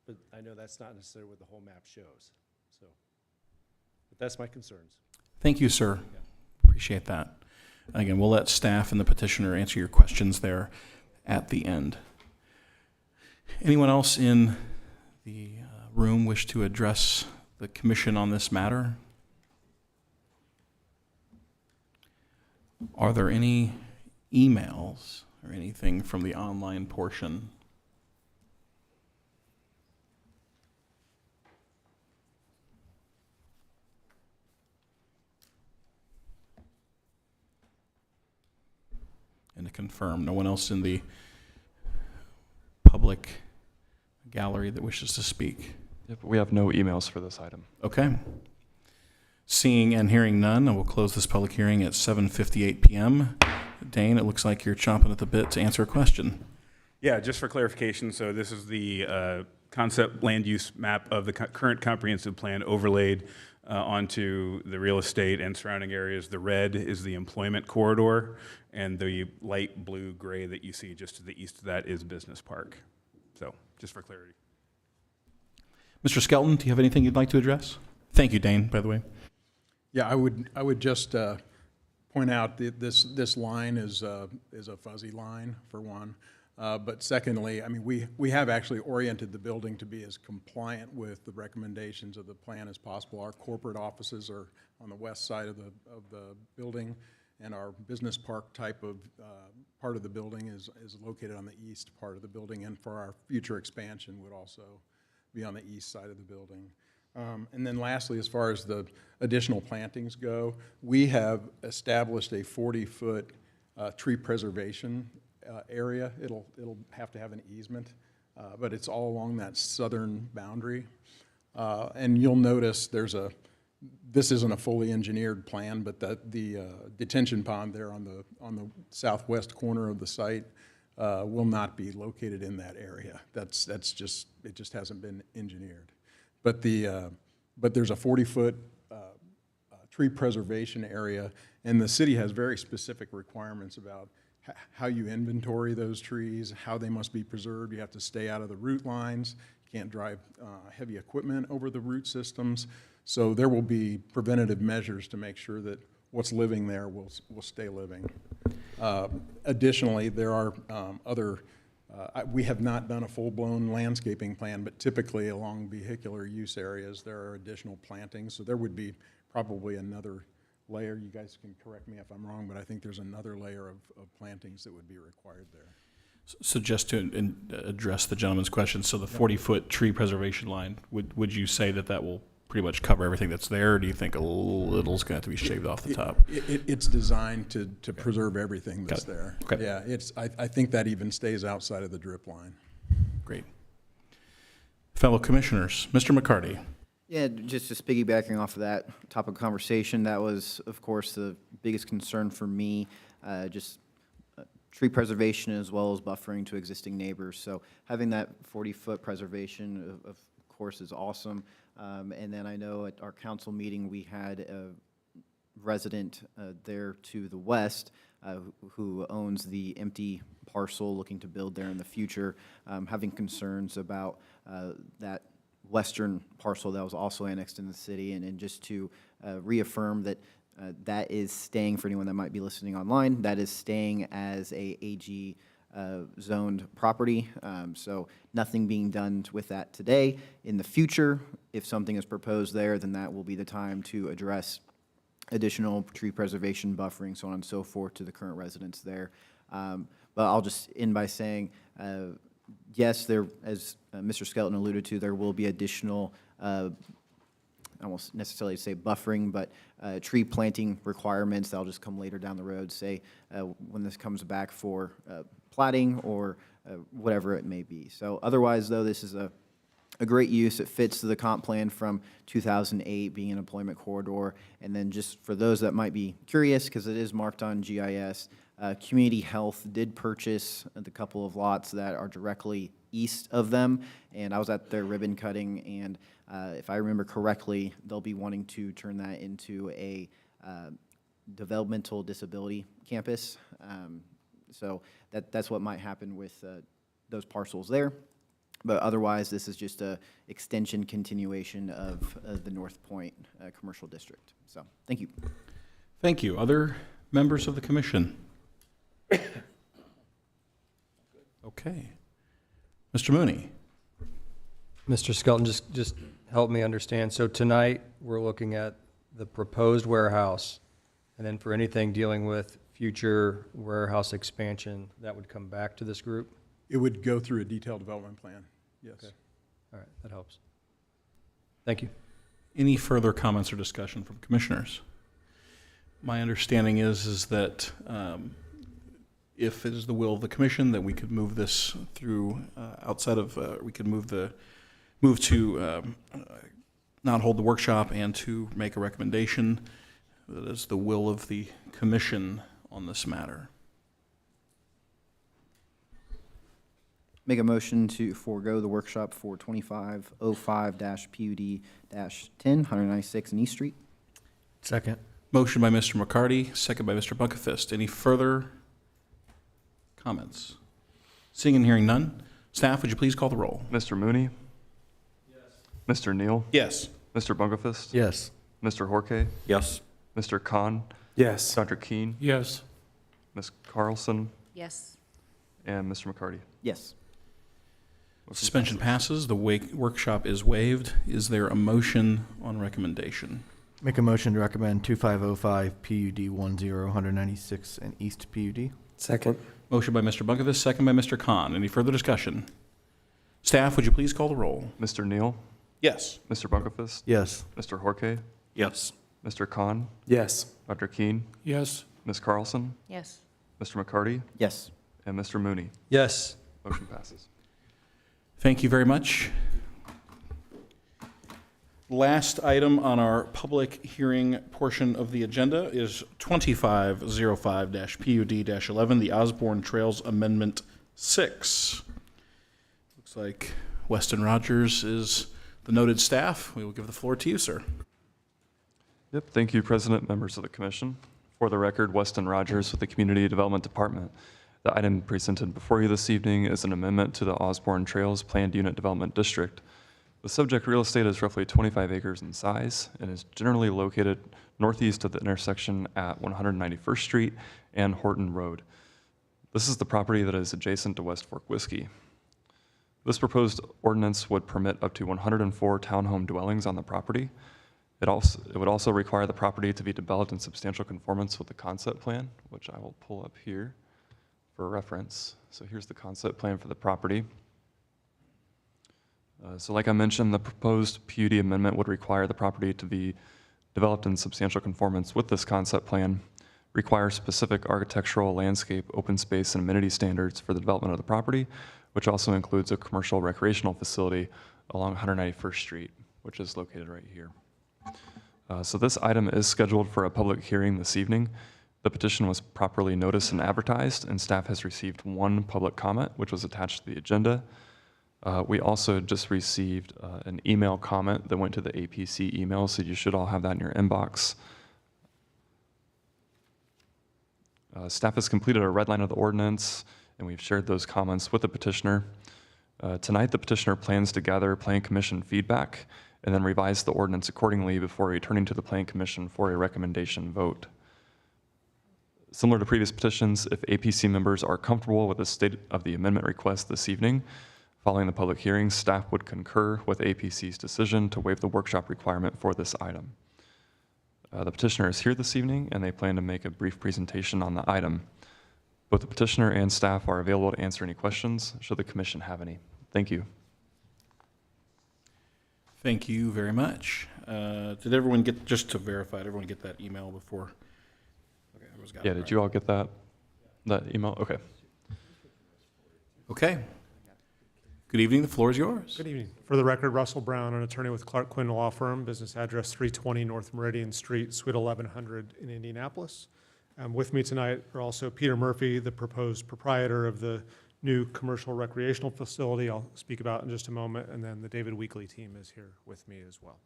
But I know that's not necessarily what the whole map shows. So, but that's my concerns. Thank you, sir. Appreciate that. Again, we'll let staff and the petitioner answer your questions there at the end. Anyone else in the room wish to address the commission on this matter? Are there any emails or anything from the online portion? And to confirm, no one else in the public gallery that wishes to speak? Yep, we have no emails for this item. Okay. Seeing and hearing none, I will close this public hearing at 7:58 p.m. Dane, it looks like you're chomping at the bit to answer a question. Yeah, just for clarification, so this is the concept land use map of the current comprehensive plan overlaid onto the real estate and surrounding areas. The red is the employment corridor, and the light blue gray that you see just to the east of that is Business Park. So, just for clarity. Mr. Skelton, do you have anything you'd like to address? Thank you, Dane, by the way. Yeah, I would just point out that this line is a fuzzy line, for one. But secondly, I mean, we have actually oriented the building to be as compliant with the recommendations of the plan as possible. Our corporate offices are on the west side of the building, and our business park type of part of the building is located on the east part of the building, and for our future expansion would also be on the east side of the building. And then lastly, as far as the additional plantings go, we have established a 40-foot tree preservation area. It'll have to have an easement, but it's all along that southern boundary. And you'll notice this isn't a fully engineered plan, but the detention pond there on the southwest corner of the site will not be located in that area. It just hasn't been engineered. But there's a 40-foot tree preservation area, and the city has very specific requirements about how you inventory those trees, how they must be preserved. You have to stay out of the root lines. You can't drive heavy equipment over the root systems. So there will be preventative measures to make sure that what's living there will stay living. Additionally, there are other We have not done a full-blown landscaping plan, but typically along vehicular use areas, there are additional plantings. So there would be probably another layer. You guys can correct me if I'm wrong, but I think there's another layer of plantings that would be required there. So just to address the gentleman's question, so the 40-foot tree preservation line, would you say that that will pretty much cover everything that's there, or do you think a little's going to have to be shaved off the top? It's designed to preserve everything that's there. Okay. Yeah, I think that even stays outside of the drip line. Great. Fellow commissioners, Mr. McCarty. Yeah, just piggybacking off of that topic of conversation, that was, of course, the biggest concern for me, tree preservation as well as buffering to existing neighbors. So having that 40-foot preservation, of course, is awesome. And then I know at our council meeting, we had a resident there to the west who owns the empty parcel looking to build there in the future, having concerns about that western parcel that was also annexed in the city, and just to reaffirm that that is staying, for anyone that might be listening online, that is staying as a AG zoned property. So nothing being done with that today. In the future, if something is proposed there, then that will be the time to address additional tree preservation, buffering, so on and so forth to the current residents there. But I'll just end by saying, yes, there, as Mr. Skelton alluded to, there will be additional, I won't necessarily say buffering, but tree planting requirements that'll just come later down the road, say when this comes back for plating or whatever it may be. So otherwise, though, this is a great use. It fits the comp plan from 2008 being an employment corridor. And then just for those that might be curious, because it is marked on GIS, Community Health did purchase the couple of lots that are directly east of them. And I was at their ribbon cutting, and if I remember correctly, they'll be wanting to turn that into a developmental disability campus. So that's what might happen with those parcels there. But otherwise, this is just a extension continuation of the North Point Commercial District. So, thank you. Thank you. Other members of the commission? Okay. Mr. Mooney. Mr. Skelton, just help me understand. So tonight, we're looking at the proposed warehouse, and then for anything dealing with future warehouse expansion, that would come back to this group? It would go through a detailed development plan, yes. Okay. All right, that helps. Thank you. Any further comments or discussion from commissioners? My understanding is that if it is the will of the commission that we could move this through outside of, we could move to not hold the workshop and to make a recommendation. That is the will of the commission on this matter. Make a motion to forego the workshop for 2505-PUD-10, 196 in East Street. Second. Motion by Mr. McCarty, second by Mr. Bunkefist. Any further comments? Seeing and hearing none, staff, would you please call the roll? Mr. Mooney? Yes. Mr. Neal? Yes. Mr. Bunkefist? Yes. Mr. Horke? Yes. Mr. Khan? Yes. Dr. Keen? Yes. Ms. Carlson? Yes. And Mr. McCarty? Yes. Suspension passes. The workshop is waived. Is there a motion on recommendation? Make a motion to recommend 2505 PUD 10, 196 and East PUD. Second. Motion by Mr. Bunkevist, second by Mr. Khan. Any further discussion? Staff, would you please call the roll? Mr. Neal? Yes. Mr. Bunkefist? Yes. Mr. Horke? Yes. Mr. Khan? Yes. Dr. Keen? Yes. Ms. Carlson? Yes. Mr. McCarty? Yes. And Mr. Mooney? Yes. Motion passes. Thank you very much. Last item on our public hearing portion of the agenda is 2505-PUD-11, the Osborne Trails Amendment 6. Looks like Weston Rogers is the noted staff. We will give the floor to you, sir. Yep, thank you, President, members of the commission. For the record, Weston Rogers with the Community Development Department. The item presented before you this evening is an amendment to the Osborne Trails Planned Unit Development District. The subject real estate is roughly 25 acres in size and is generally located northeast of the intersection at 191st Street and Horton Road. This is the property that is adjacent to West Fork Whiskey. This proposed ordinance would permit up to 104 townhome dwellings on the property. It would also require the property to be developed in substantial conformance with the concept plan, which I will pull up here for reference. So here's the concept plan for the property. So like I mentioned, the proposed PUD amendment would require the property to be developed in substantial conformance with this concept plan, require specific architectural, landscape, open space, and amenity standards for the development of the property, which also includes a commercial recreational facility along 191st Street, which is located right here. So this item is scheduled for a public hearing this evening. The petition was properly noticed and advertised, and staff has received one public comment, which was attached to the agenda. We also just received an email comment that went to the APC email, so you should all have that in your inbox. Staff has completed a red line of the ordinance, and we've shared those comments with the petitioner. Tonight, the petitioner plans to gather Plan Commission feedback and then revise the ordinance accordingly before returning to the Plan Commission for a recommendation vote. Similar to previous petitions, if APC members are comfortable with the state of the amendment request this evening, following the public hearing, staff would concur with APC's decision to waive the workshop requirement for this item. The petitioner is here this evening, and they plan to make a brief presentation on the item. Both the petitioner and staff are available to answer any questions, should the commission have any. Thank you. Thank you very much. Did everyone get, just to verify, did everyone get that email before? Okay, everyone's got it. Yeah, did you all get that email? Okay. Okay. Good evening, the floor is yours. Good evening. For the record, Russell Brown, an attorney with Clark Quinn Law Firm, business address 320 North Meridian Street, Suite 1100 in Indianapolis. With me tonight are also Peter Murphy, the proposed proprietor of the new commercial recreational facility I'll speak about in just a moment, and then the David Weekly team is here with me as well.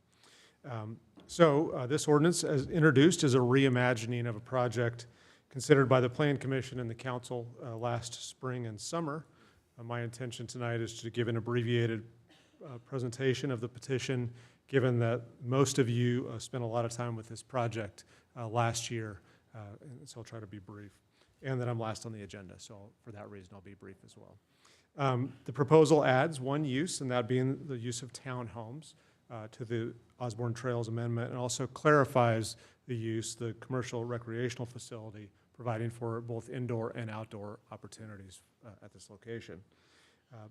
This ordinance, as introduced, is a reimagining of a project considered by the Plan Commission and the Council last spring and summer. My intention tonight is to give an abbreviated presentation of the petition, given that most of you spent a lot of time with this project last year, and so I'll try to be brief. And that I'm last on the agenda, so for that reason I'll be brief as well. The proposal adds one use, and that being the use of townhomes to the Osborne Trails Amendment, and also clarifies the use, the commercial recreational facility, providing for both indoor and outdoor opportunities at this location.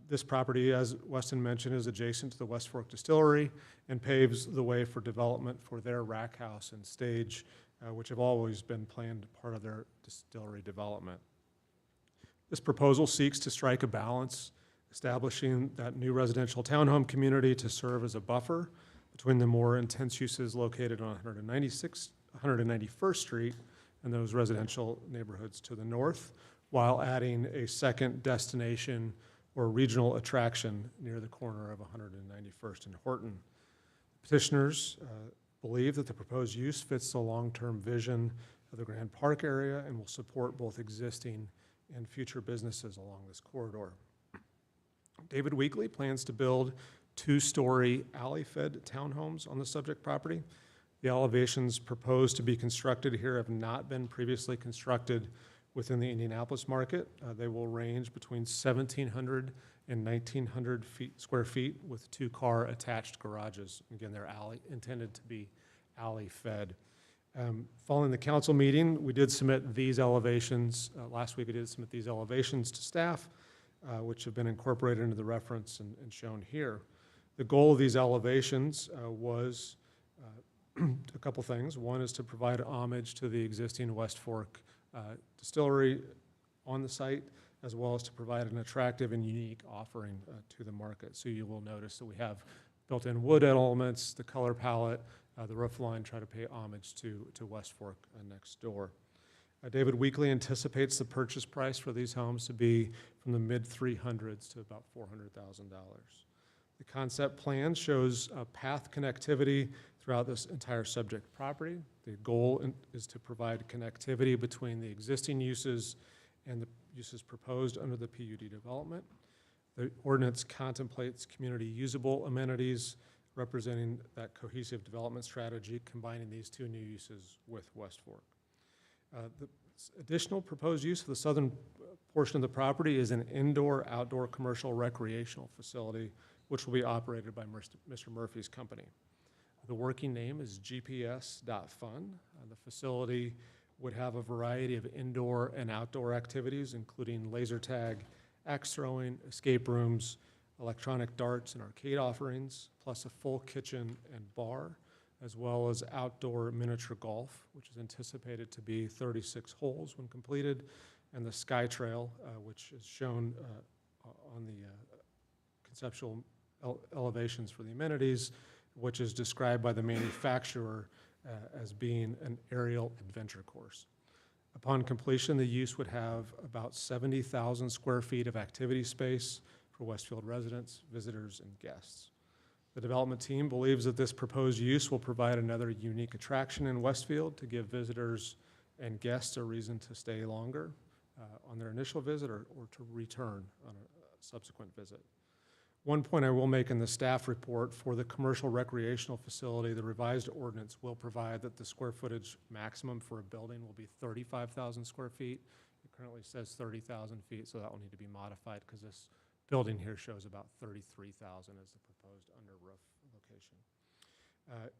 This property, as Weston mentioned, is adjacent to the West Fork Distillery and paves the way for development for their rack house and stage, which have always been planned part of their distillery development. This proposal seeks to strike a balance, establishing that new residential townhome community to serve as a buffer between the more intense uses located on 191st Street and those residential neighborhoods to the north, while adding a second destination or regional attraction near the corner of 191st and Horton. Petitioners believe that the proposed use fits the long-term vision of the Grand Park area and will support both existing and future businesses along this corridor. David Weekly plans to build 2-story alley-fed townhomes on the subject property. The elevations proposed to be constructed here have not been previously constructed within the Indianapolis market. They will range between 1,700 and 1,900 square feet with 2-car attached garages. Again, they're intended to be alley-fed. Following the council meeting, we did submit these elevations. Last week, we did submit these elevations to staff, which have been incorporated into the reference and shown here. The goal of these elevations was a couple things. One is to provide homage to the existing West Fork distillery on the site, as well as to provide an attractive and unique offering to the market. So you will notice that we have built-in wood elements, the color palette, the roof line, try to pay homage to West Fork next door. David Weekly anticipates the purchase price for these homes to be from the mid-300s to about $400,000. The concept plan shows path connectivity throughout this entire subject property. The goal is to provide connectivity between the existing uses and the uses proposed under the PUD development. The ordinance contemplates community usable amenities representing that cohesive development strategy, combining these two new uses with West Fork. The Additional proposed use of the southern portion of the property is an indoor-outdoor commercial recreational facility, which will be operated by Mr. Murphy's company. The working name is GPS.fun. The facility would have a variety of indoor and outdoor activities, including laser tag, axe throwing, escape rooms, electronic darts and arcade offerings, plus a full kitchen and bar, as well as outdoor miniature golf, which is anticipated to be 36 holes when completed, and the Sky Trail, which is shown on the conceptual elevations for the amenities, which is described by the manufacturer as being an aerial adventure course. Upon completion, the use would have about 70,000 square feet of activity space for Westfield residents, visitors, and guests. The development team believes that this proposed use will provide another unique attraction in Westfield to give visitors and guests a reason to stay longer on their initial visit or to return on a subsequent visit. One point I will make in the staff report: for the commercial recreational facility, the revised ordinance will provide that the square footage maximum for a building will be 35,000 square feet. It currently says 30,000 feet, so that will need to be modified because this building here shows about 33,000 as the proposed under roof location.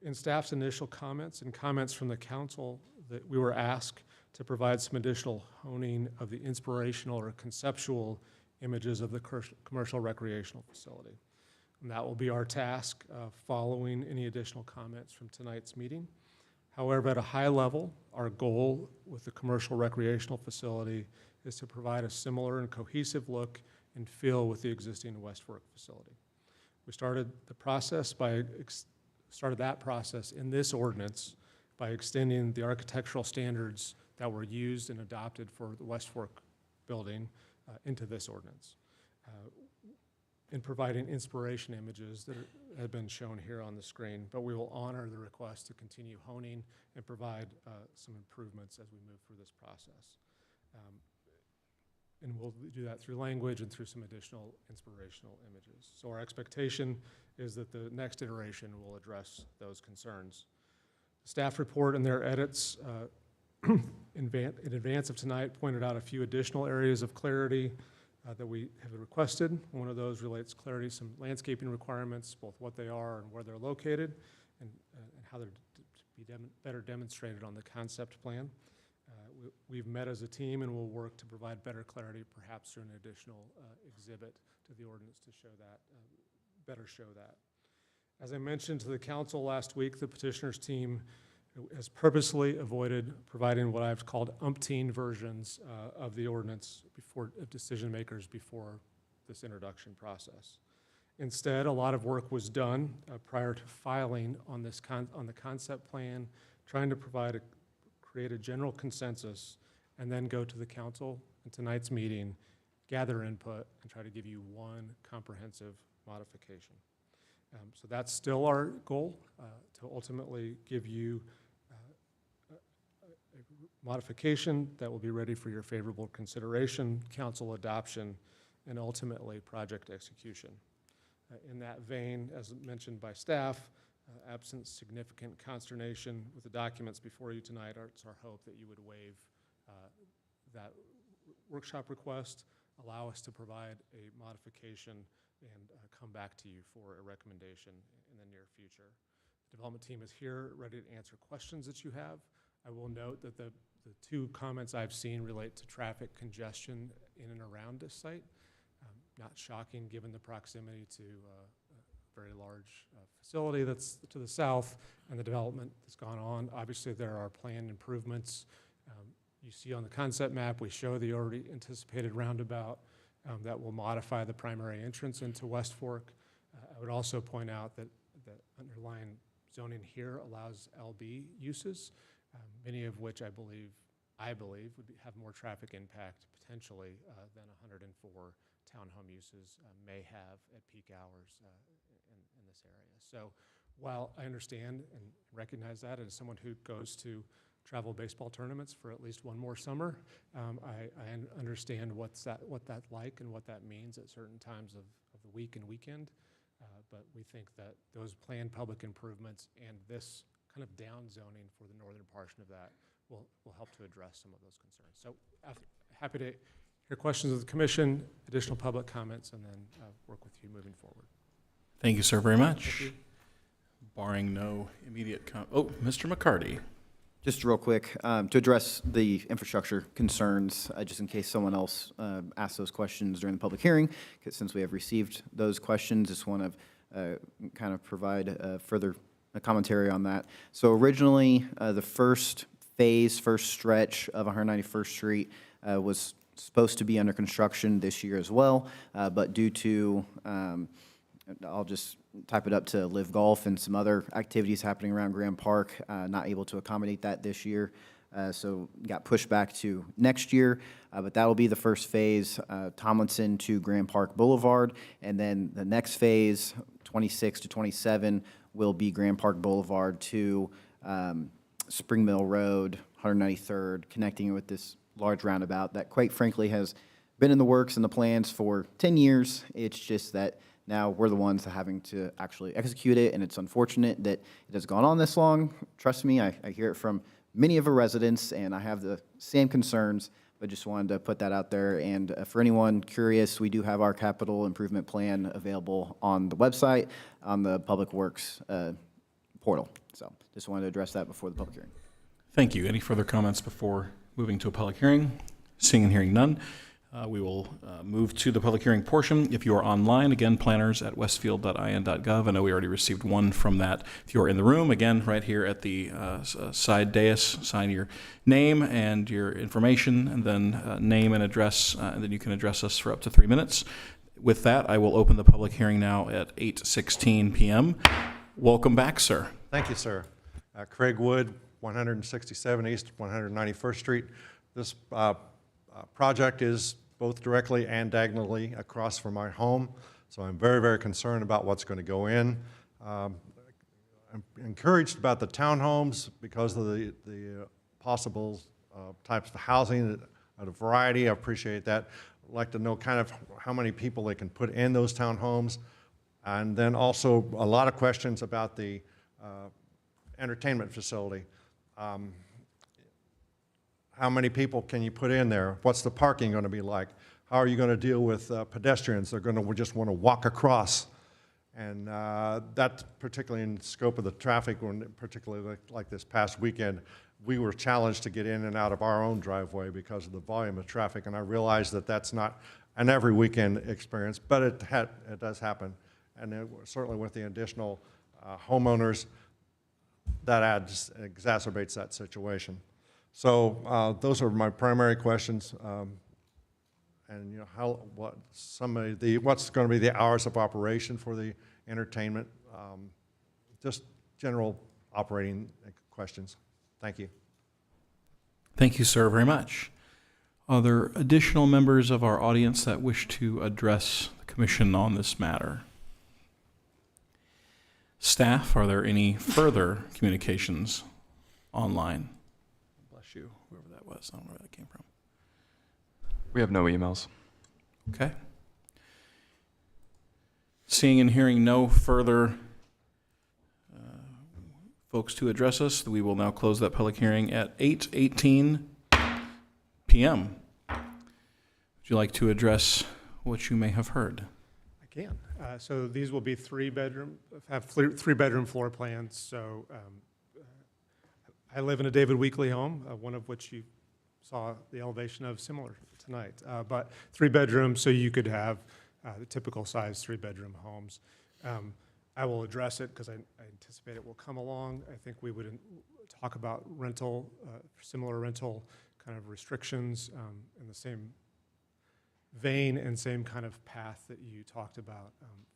In staff's initial comments and comments from the council, that we were asked to provide some additional honing of the inspirational or conceptual images of the commercial recreational facility. And that will be our task following any additional comments from tonight's meeting. However, at a high level, our goal with the commercial recreational facility is to provide a similar and cohesive look and feel with the existing West Fork facility. We started that process in this ordinance by extending the architectural standards that were used and adopted for the West Fork building into this ordinance, in providing inspiration images that have been shown here on the screen. But we will honor the request to continue honing and provide some improvements as we move through this process. And we'll do that through language and through some additional inspirational images. So our expectation is that the next iteration will address those concerns. The staff report and their edits in advance of tonight pointed out a few additional areas of clarity that we have requested. One of those relates clarity, some landscaping requirements, both what they are and where they're located, and how they're to be better demonstrated on the concept plan. We've met as a team and will work to provide better clarity, perhaps through an additional exhibit to the ordinance to show that, better show that. As I mentioned to the council last week, the petitioner's team has purposely avoided providing what I've called umpteen versions of the ordinance of decision makers before this introduction process. Instead, a lot of work was done prior to filing on the concept plan, trying to create a general consensus, and then go to the council in tonight's meeting, gather input, and try to give you one comprehensive modification. So that's still our goal, to ultimately give you a modification that will be ready for your favorable consideration, council adoption, and ultimately project execution. In that vein, as mentioned by staff, absent significant consternation with the documents before you tonight, it's our hope that you would waive that workshop request, allow us to provide a modification, and come back to you for a recommendation in the near future. The development team is here, ready to answer questions that you have. I will note that the two comments I've seen relate to traffic congestion in and around this site. Not shocking given the proximity to a very large facility that's to the south and the development that's gone on. Obviously, there are planned improvements. You see on the concept map, we show the already anticipated roundabout that will modify the primary entrance into West Fork. I would also point out that the underlying zoning here allows LB uses, many of which I believe would have more traffic impact potentially than 104 townhome uses may have at peak hours in this area. So while I understand and recognize that as someone who goes to travel baseball tournaments for at least one more summer, I understand what that's like and what that means at certain times of the week and weekend. But we think that those planned public improvements and this kind of down zoning for the northern portion of that will help to address some of those concerns. So happy to hear questions of the commission, additional public comments, and then work with you moving forward. Thank you, sir, very much. Thank you. Barring no immediate Mr. McCarty. Just real quick, to address the infrastructure concerns, just in case someone else asked those questions during the public hearing, 'cause since we have received those questions, just want to kind of provide further commentary on that. So originally, the first stretch of 191st Street was supposed to be under construction this year as well, but due to, I'll just type it up to Live Golf and some other activities happening around Grand Park, not able to accommodate that this year. So got pushed back to next year, but that will be the first phase, Tomlinson to Grand Park Boulevard. And then the next phase, 26 to 27, will be Grand Park Boulevard to Spring Mill Road, 193rd, connecting it with this large roundabout that quite frankly has been in the works and the plans for 10 years. It's just that now we're the ones having to actually execute it, and it's unfortunate that it has gone on this long. Trust me, I hear it from many of our residents, and I have the same concerns, but just wanted to put that out there. And for anyone curious, we do have our capital improvement plan available on the website, on the Public Works portal. So just wanted to address that before the public hearing. Thank you. Any further comments before moving to a public hearing? Seeing and hearing none, we will move to the public hearing portion. If you are online, again, planners@westfield.in.gov. I know we already received one from that. If you are in the room, again, right here at the side dais, sign your name and your information, and then name and address, and then you can address us for up to 3 minutes. With that, I will open the public hearing now at 8:16 p.m. Welcome back, sir. Thank you, sir. Craig Wood, 167 East 191st Street. This project is both directly and diagonally across from my home, so I'm very, very concerned about what's going to go in. I'm encouraged about the townhomes because of the possible types of housing, a variety. I appreciate that. I'd like to know kind of how many people they can put in those townhomes, and then also a lot of questions about the entertainment facility. How many people can you put in there? What's the parking going to be like? How are you going to deal with pedestrians? They're going to just want to walk across. And that's particularly in the scope of the traffic, particularly like this past weekend, we were challenged to get in and out of our own driveway because of the volume of traffic. And I realize that that's not an every weekend experience, but it does happen. And certainly with the additional homeowners, that exacerbates that situation. So those are my primary questions, and you know what's going to be the hours of operation for the entertainment, just general operating questions. Thank you. Thank you, sir, very much. Are there additional members of our audience that wish to address the commission on this matter? Staff, are there any further communications online? Bless you, whoever that was. I don't know where that came from. We have no emails. Okay. Seeing and hearing no further folks to address us, we will now close that public hearing at 8:18 p.m. Would you like to address what you may have heard? I can. So these will be three-bedroom floor plans. So I live in a David Weekley home, one of which you saw the elevation of similar tonight. But 3 bedrooms, so you could have the typical size 3-bedroom homes. I will address it because I anticipate it will come along. I think we would talk about rental, similar rental kind of restrictions in the same vein and same kind of path that you talked about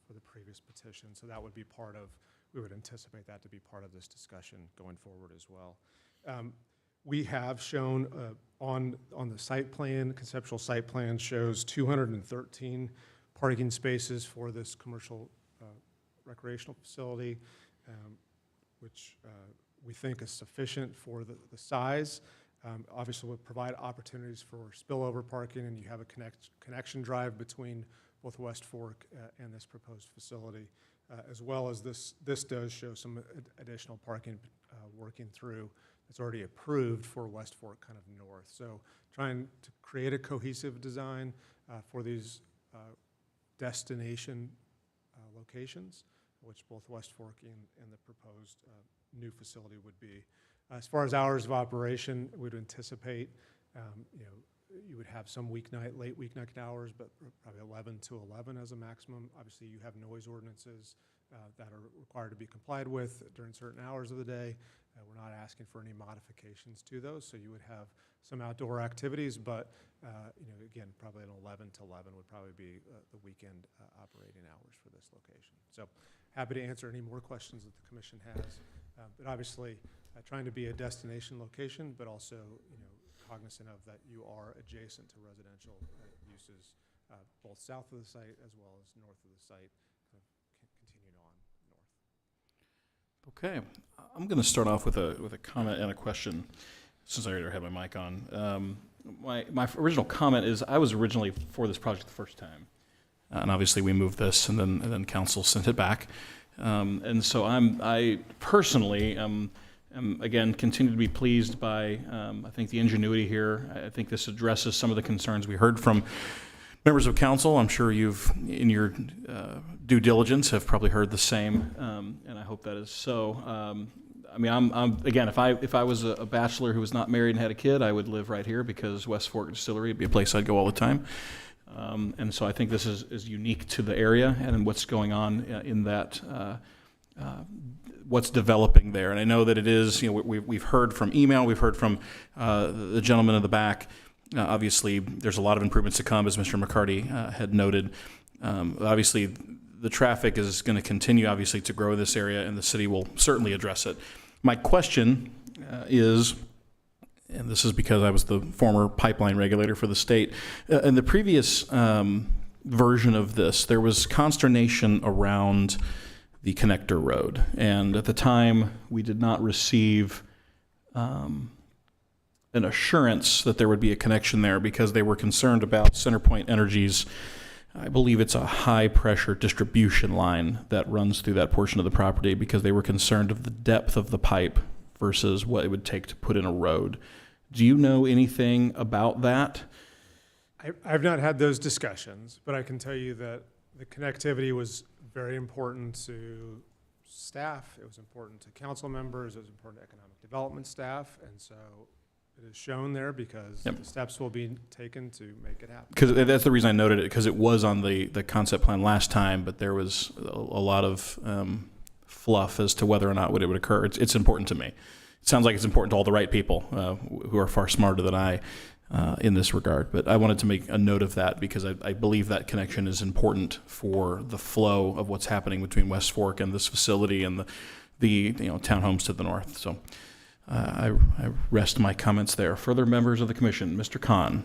for the previous petition. So that would be part of, we would anticipate that to be part of this discussion going forward as well. We have shown on the site plan, conceptual site plan shows 213 parking spaces for this commercial recreational facility, which we think is sufficient for the size. Obviously, will provide opportunities for spillover parking, and you have a connection drive between both West Fork and this proposed facility, as well as this does show some additional parking working through that's already approved for West Fork kind of north. So trying to create a cohesive design for these destination locations, which both West Fork and the proposed new facility would be. As far as hours of operation, we'd anticipate, you would have some late weeknight hours, but probably 11 to 11 as a maximum. Obviously, you have noise ordinances that are required to be complied with during certain hours of the day. We're not asking for any modifications to those, so you would have some outdoor activities, but again, probably an 11 to 11 would probably be the weekend operating hours for this location. So happy to answer any more questions that the commission has, but obviously trying to be a destination location, but also cognizant of that you are adjacent to residential uses, both south of the site as well as north of the site, continuing on north. Okay, I'm going to start off with a comment and a question, since I already had my mic on. My original comment is I was originally for this project the first time, and obviously we moved this, and then council sent it back, and so I personally am again continue to be pleased by I think the ingenuity here. I think this addresses some of the concerns we heard from members of council. I'm sure you've, in your due diligence, have probably heard the same, and I hope that is so. I mean, I'm again, if I was a bachelor who was not married and had a kid, I would live right here because West Fork Distillery would be a place I'd go all the time. And so I think this is unique to the area and what's going on in that, what's developing there. And I know that it is, we've heard from email, we've heard from the gentleman in the back. Obviously, there's a lot of improvements to come, as Mr. McCarty had noted. Obviously, the traffic is going to continue, obviously, to grow in this area, and the city will certainly address it. My question is, and this is because I was the former pipeline regulator for the state, in the previous version of this, there was consternation around the connector road. And at the time, we did not receive an assurance that there would be a connection there because they were concerned about CenterPoint Energy's, I believe it's a high pressure distribution line that runs through that portion of the property, because they were concerned of the depth of the pipe versus what it would take to put in a road. Do you know anything about that? I've not had those discussions, but I can tell you that the connectivity was very important to staff, it was important to council members, it was important to economic development staff, and so it is shown there because the steps will be taken to make it happen. Because that's the reason I noted it, because it was on the concept plan last time, but there was a lot of fluff as to whether or not it would occur. It's important to me. It sounds like it's important to all the right people who are far smarter than I in this regard. But I wanted to make a note of that because I believe that connection is important for the flow of what's happening between West Fork and this facility and the townhomes to the north. So I rest my comments there. Further members of the commission, Mr. Khan.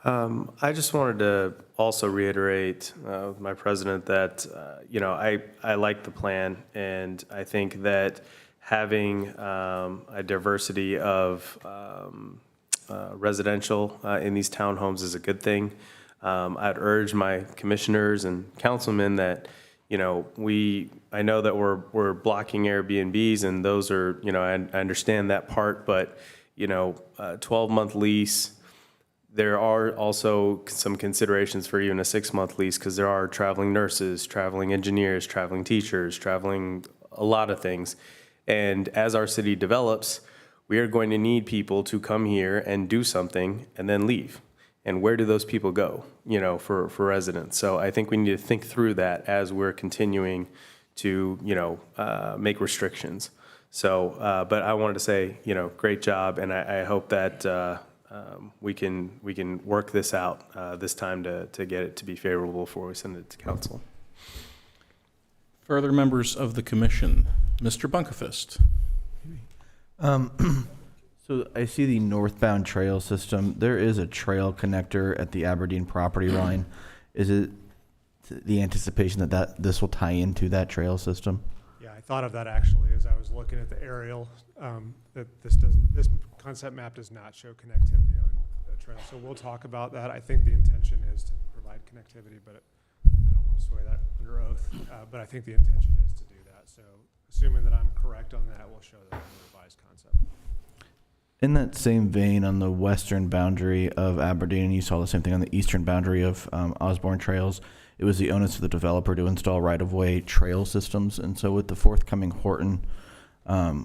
I just wanted to also reiterate with my president that, I like the plan, and I think that having a diversity of residential in these townhomes is a good thing. I'd urge my commissioners and councilmen that, I know that we're blocking Airbnbs, and those are, I understand that part, but, 12-month lease, there are also some considerations for even a 6-month lease, because there are traveling nurses, traveling engineers, traveling teachers, traveling a lot of things. And as our city develops, we are going to need people to come here and do something and then leave. And where do those people go, for residents? So I think we need to think through that as we're continuing to, make restrictions. So, but I wanted to say, great job, and I hope that we can work this out this time to get it to be favorable before we send it to council. Further members of the commission, Mr. Bunkefist. So I see the northbound trail system. There is a trail connector at the Aberdeen property line. Is it the anticipation that this will tie into that trail system? Yeah, I thought of that actually as I was looking at the aerial, that this concept map does not show connectivity on the trail. So we'll talk about that. I think the intention is to provide connectivity, but I don't want to swear that under oath. But I think the intention is to do that. that. So assuming that I'm correct on that, we'll show that in the revised concept. In that same vein, on the western boundary of Aberdeen, and you saw the same thing on the eastern boundary of Osborne Trails, it was the onus of the developer to install right-of-way trail systems. And so with the forthcoming Horton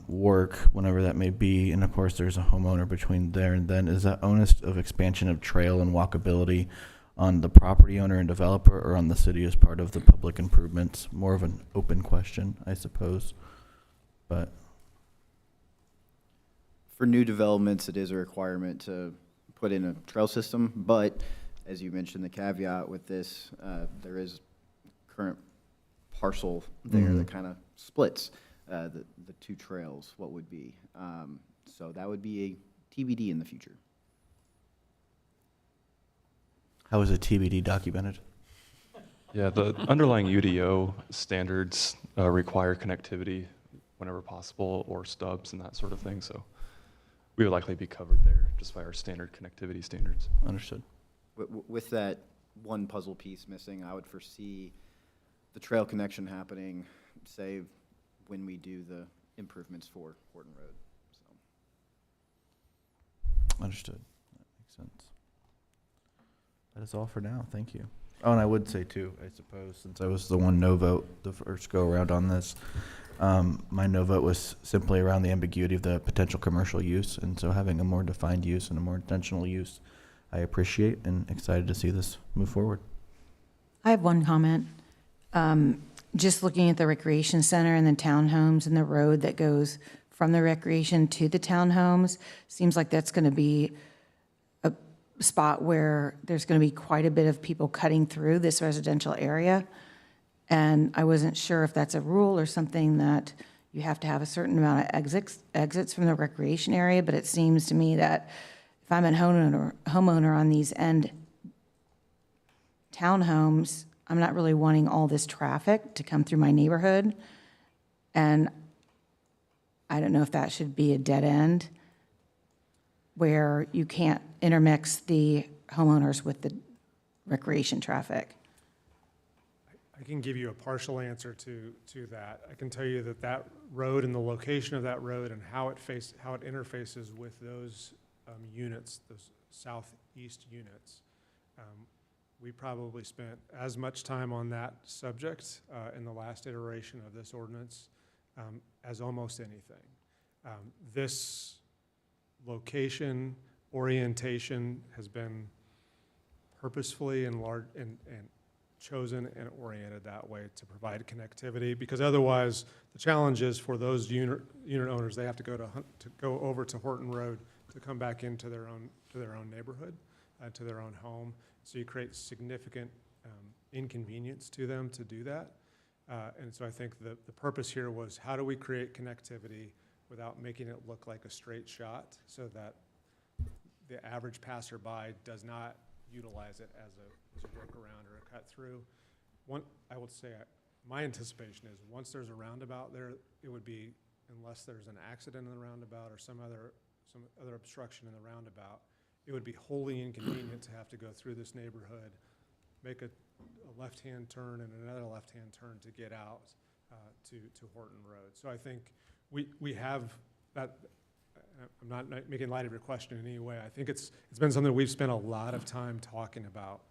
work, whenever that may be, and of course there's a homeowner between there and then, is that onus of expansion of trail and walkability on the property owner and developer, or on the city as part of the public improvements? More of an open question, I suppose. But For new developments, it is a requirement to put in a trail system, but as you mentioned, the caveat with this, there is current parcel there that kind of splits the two trails, what would be. So that would be a TBD in the future. how is a TBD documented? Yeah, the underlying UDO standards require connectivity whenever possible, or stubs and that sort of thing. So we would likely be covered there just by our standard connectivity standards. Understood. With that one puzzle piece missing, I would foresee the trail connection happening, say, when we do the improvements for Horton Road. So. Understood. That makes sense. That is all for now. Thank you. Oh, and I would say too, I suppose, since I was the one no vote the first go around on this, my no vote was simply around the ambiguity of the potential commercial use, and so having a more defined use and a more intentional use, I appreciate and excited to see this move forward. I have one comment. Just looking at the recreation center and the townhomes and the road that goes from the recreation to the townhomes, seems like that's going to be a spot where there's going to be quite a bit of people cutting through this residential area. And I wasn't sure if that's a rule or something that you have to have a certain amount of exits from the recreation area, but it seems to me that if I'm a homeowner on these end townhomes, I'm not really wanting all this traffic to come through my neighborhood. And I don't know if that should be a dead end where you can't intermix the homeowners with the recreation traffic. I can give you a partial answer to that. I can tell you that that road and the location of that road and how it interfaces with those units, those southeast units. We probably spent as much time on that subject in the last iteration of this ordinance as almost anything. This location orientation has been purposefully and chosen and oriented that way to provide connectivity, because otherwise the challenge is for those unit owners, they have to go over to Horton Road to come back into their own neighborhood, to their own home. So you create significant inconvenience to them to do that. And so I think the purpose here was, how do we create connectivity without making it look like a straight shot, so that the average passerby does not utilize it as a workaround or a cut through. I would say my anticipation is once there's a roundabout there, it would be, unless there's an accident in the roundabout or some other obstruction in the roundabout, it would be wholly inconvenient to have to go through this neighborhood, make a left-hand turn and another left-hand turn to get out to Horton Road. So I think we have that. I'm not making light of your question in any way. I think it's been something we've spent a lot of time talking about,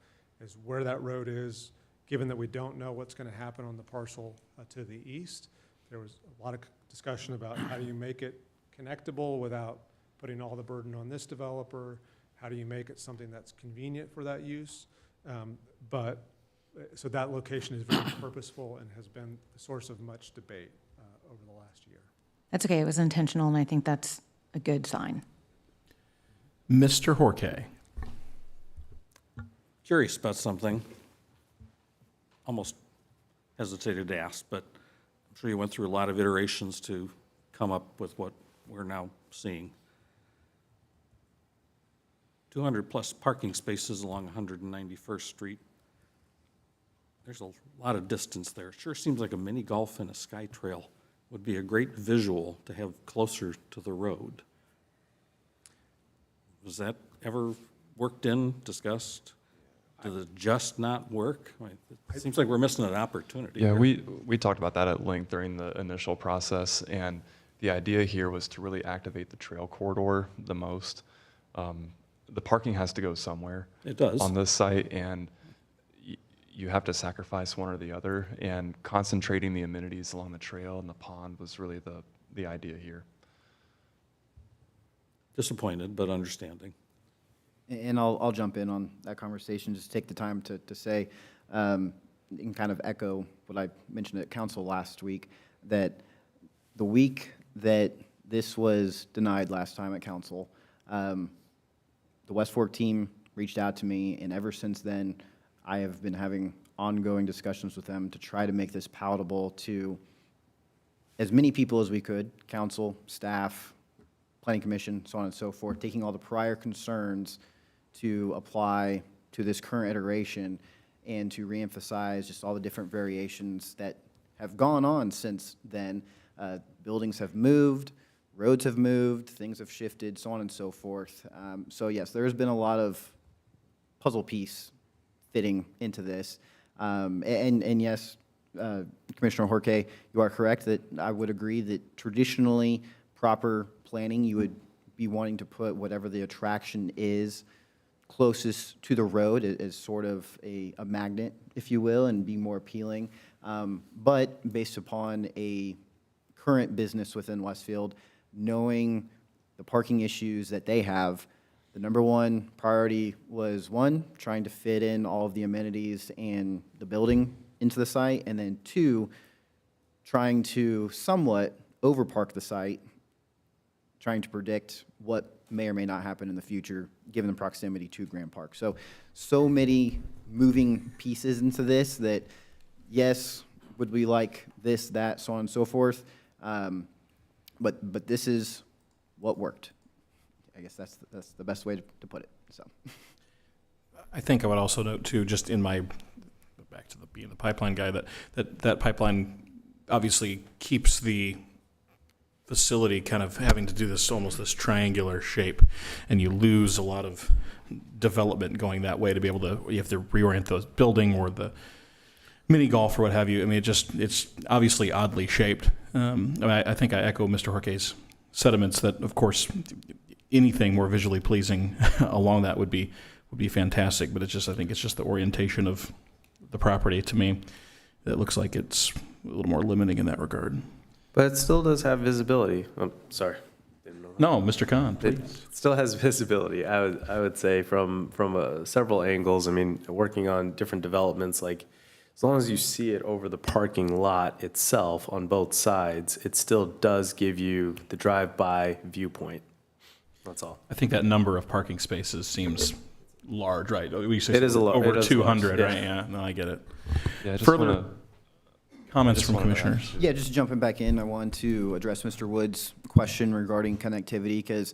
is where that road is, given that we don't know what's going to happen on the parcel to the east. There was a lot of discussion about how do you make it connectable without putting all the burden on this developer. How do you make it something that's convenient for that use? So that location is very purposeful and has been the source of much debate over the last year. That's okay, it was intentional, and I think that's a good sign. Mr. Horkay. Curious about something. Almost hesitated to ask, but I'm sure you went through a lot of iterations to come up with what we're now seeing. 200 plus parking spaces along 191st Street. There's a lot of distance there. It sure seems like a mini golf and a sky trail would be a great visual to have closer to the road. Was that ever worked in, discussed, Does it just not work? I mean, it seems like we're missing an opportunity. Yeah, here. we talked about that at length during the initial process, and the idea here was to really activate the trail corridor the most. The parking has to go somewhere. It does. On this site, and you have to sacrifice one or the other, and concentrating the amenities along the trail and the pond was really the idea here. Disappointed, but understanding. And I'll jump in on that conversation, just take the time to say, and kind of echo what I mentioned at council last week, that the week that this was denied last time at council, the West Fork team reached out to me, and ever since then, I have been having ongoing discussions with them to try to make this palatable to as many people as we could, council, staff, planning commission, so on and so forth, taking all the prior concerns to apply to this current iteration and to reemphasize just all the different variations that have gone on since then. Buildings have moved, roads have moved, things have shifted, so on and so forth. So yes, there's been a lot of puzzle piece fitting into this. And yes, Commissioner Jorge, you are correct that I would agree that traditionally proper planning, you would be wanting to put whatever the attraction is closest to the road as sort of a magnet, if you will, and be more appealing. But based upon a current business within Westfield, knowing the parking issues that they have, the number one priority was, one, trying to fit in all of the amenities and the building into the site, and then two, trying to somewhat overpark the site, trying to predict what may or may not happen in the future, given the proximity to Grand Park. So many moving pieces into this that, yes, would we like this, that, so on and so forth, but this is what worked. I guess that's the best way to put it, so. I think I would also note too, just in my, back to being the pipeline guy, that pipeline obviously keeps the facility kind of having to do this, almost this triangular shape, and you lose a lot of development going that way to be able to, you have to reorient the building or the mini golf or what have you. I mean, it's obviously oddly shaped. I think I echo Mr. Jorge's sentiments that, of course, anything more visually pleasing along that would be fantastic, but I think it's just the orientation of the property to me that looks like it's a little more limiting in that regard. But it still does have visibility. I'm sorry. Didn't know that. No, Mr. Khan, please. It still has visibility, I would say, from several angles. I mean, working on different developments, like as long as you see it over the parking lot itself on both sides, it still does give you the drive-by viewpoint. That's all. I think that number of parking spaces seems large, right? It is a lot. Over It is 200, large, right? Yeah, no, I get it. Yeah, I just Further wanna- comments just from wanted to commissioners? Yeah, just jumping back in, I wanted to address Mr. Wood's question regarding connectivity, because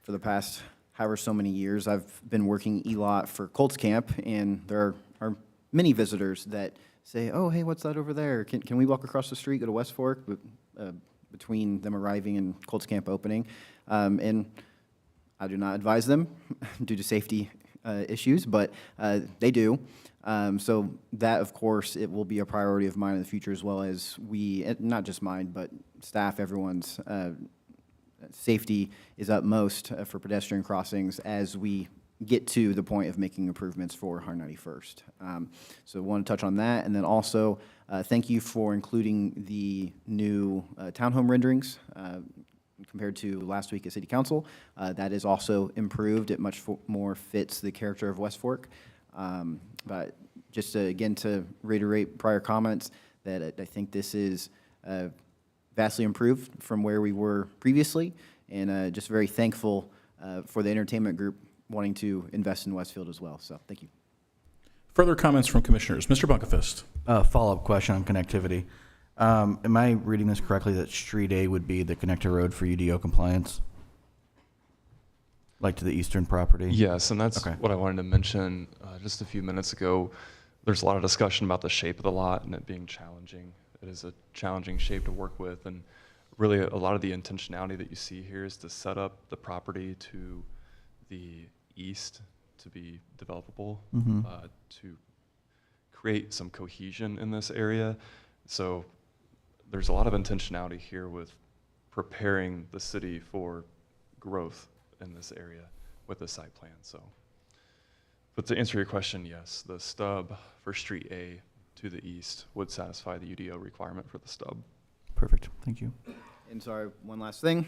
for the past however so many years, I've been working ELOT for Colts Camp, and there are many visitors that say, oh, hey, what's that over there? Can we walk across the street, go to West Fork, between them arriving and Colts Camp opening? And I do not advise them due to safety issues, but they do. So that, of course, it will be a priority of mine in the future, as well as not just mine, but staff, everyone's safety is utmost for pedestrian crossings as we get to the point of making improvements for 191st. So I want to touch on that, and then also thank you for including the new townhome renderings compared to last week at City Council. That is also improved. It much more fits the character of West Fork. But just again to reiterate prior comments, that I think this is vastly improved from where we were previously, and just very thankful for the entertainment group wanting to invest in Westfield as well. So thank you. Further comments from commissioners? Mr. Bunkefist. Follow-up question on connectivity. Am I reading this correctly that Street A would be the connector road for UDO compliance? Like to the eastern property? Yes, and that's Okay. what I wanted to mention just a few minutes ago. There's a lot of discussion about the shape of the lot and it being challenging. It is a challenging shape to work with, and really a lot of the intentionality that you see here is to set up the property to the east to be developable, Mhm. to create some cohesion in this area. So there's a lot of intentionality here with preparing the city for growth in this area with the site plan. So, but to answer your question, yes, the stub for Street A to the east would satisfy the UDO requirement for the stub. Perfect, thank you. And sorry, one last thing,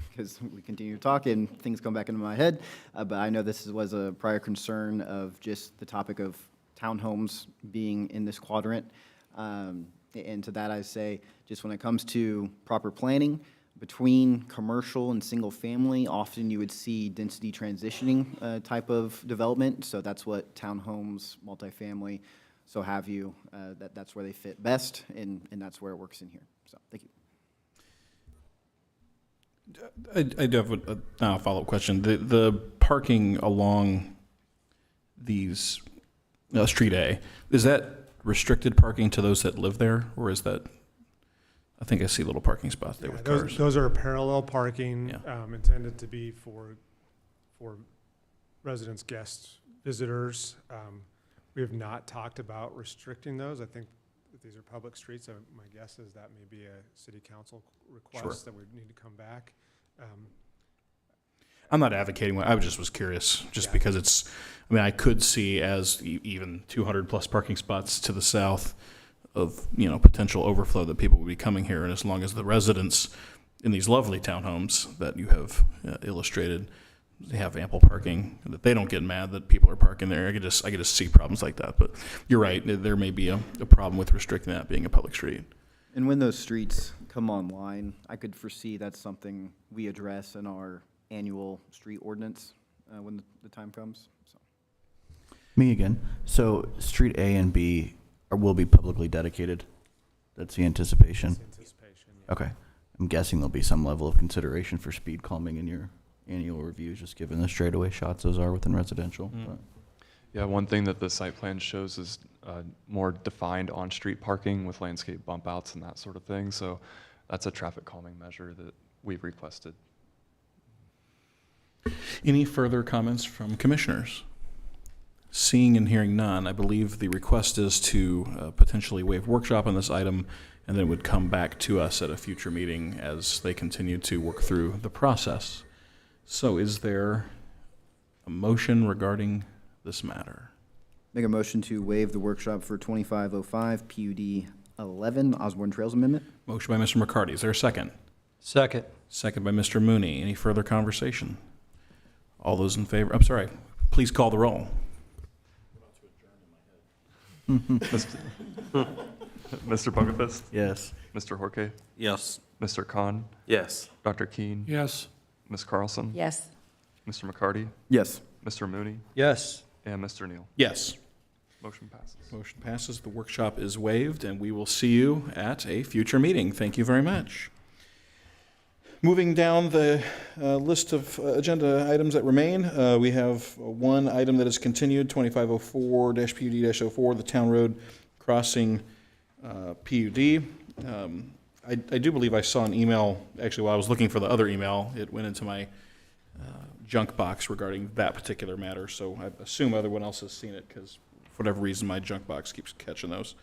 because we continue to talk and things come back into my head, but I know this was a prior concern of just the topic of townhomes being in this quadrant. And to that I say, just when it comes to proper planning, between commercial and single family, often you would see density transitioning type of development. So that's what townhomes, multifamily, so have you, that's where they fit best, and that's where it works in here. So, thank you. I do have a follow-up question. The parking along these Street A, is that restricted parking to those that live there, or is that? I think I see little parking spots there with cars. Those are parallel parking, intended to be for residents, guests, visitors. We have not talked about restricting those. I think that these are public streets. So my guess is that may be a city council request that would need to come back. I'm not advocating one. I just was curious, just because it's, I mean, I could see as even 200 plus parking spots to the south of, potential overflow that people would be coming here. And as long as the residents in these lovely townhomes that you have illustrated, they have ample parking, that they don't get mad that people are parking there. I could just see problems like that. But you're right, there may be a problem with restricting that being a public street. And when those streets come online, I could foresee that's something we address in our annual street ordinance when the time comes. So. Me again. So Street A and B will be publicly dedicated. That's the anticipation. Yeah. Okay. I'm guessing there'll be some level of consideration for speed calming in your annual reviews, just given the straightaway shots those are within residential. But. Yeah, one thing that the site plan shows is more defined on-street parking with landscape bump outs and that sort of thing. So that's a traffic calming measure that we've requested. Any further comments from commissioners? Seeing and hearing none, I believe the request is to potentially waive workshop on this item, and then it would come back to us at a future meeting as they continue to work through the process. So is there a motion regarding this matter? Make a motion to waive the workshop for 2505 PUD 11 Osborne Trails Amendment. Motion by Mr. McCarty. Is there a second? Second. Second by Mr. Mooney. Any further conversation? All those in favor? I'm sorry. Please call the roll. Mr. Bunkerfist? Yes. Mr. Horke? Yes. Mr. Khan? Yes. Dr. Keene? Yes. Ms. Carlson? Yes. Mr. McCarty? Yes. Mr. Mooney? Yes. And Mr. Neal? Yes. Motion passes. Motion passes. The workshop is waived, and we will see you at a future meeting. Thank you very much. Moving down the list of agenda items that remain, we have one item that is continued, 2504-PUD-04, the Town Road Crossing PUD. I do believe I saw an email, actually while I was looking for the other email, it went into my junk box regarding that particular matter, so I assume everyone else has seen it because for whatever reason my junk box keeps catching those.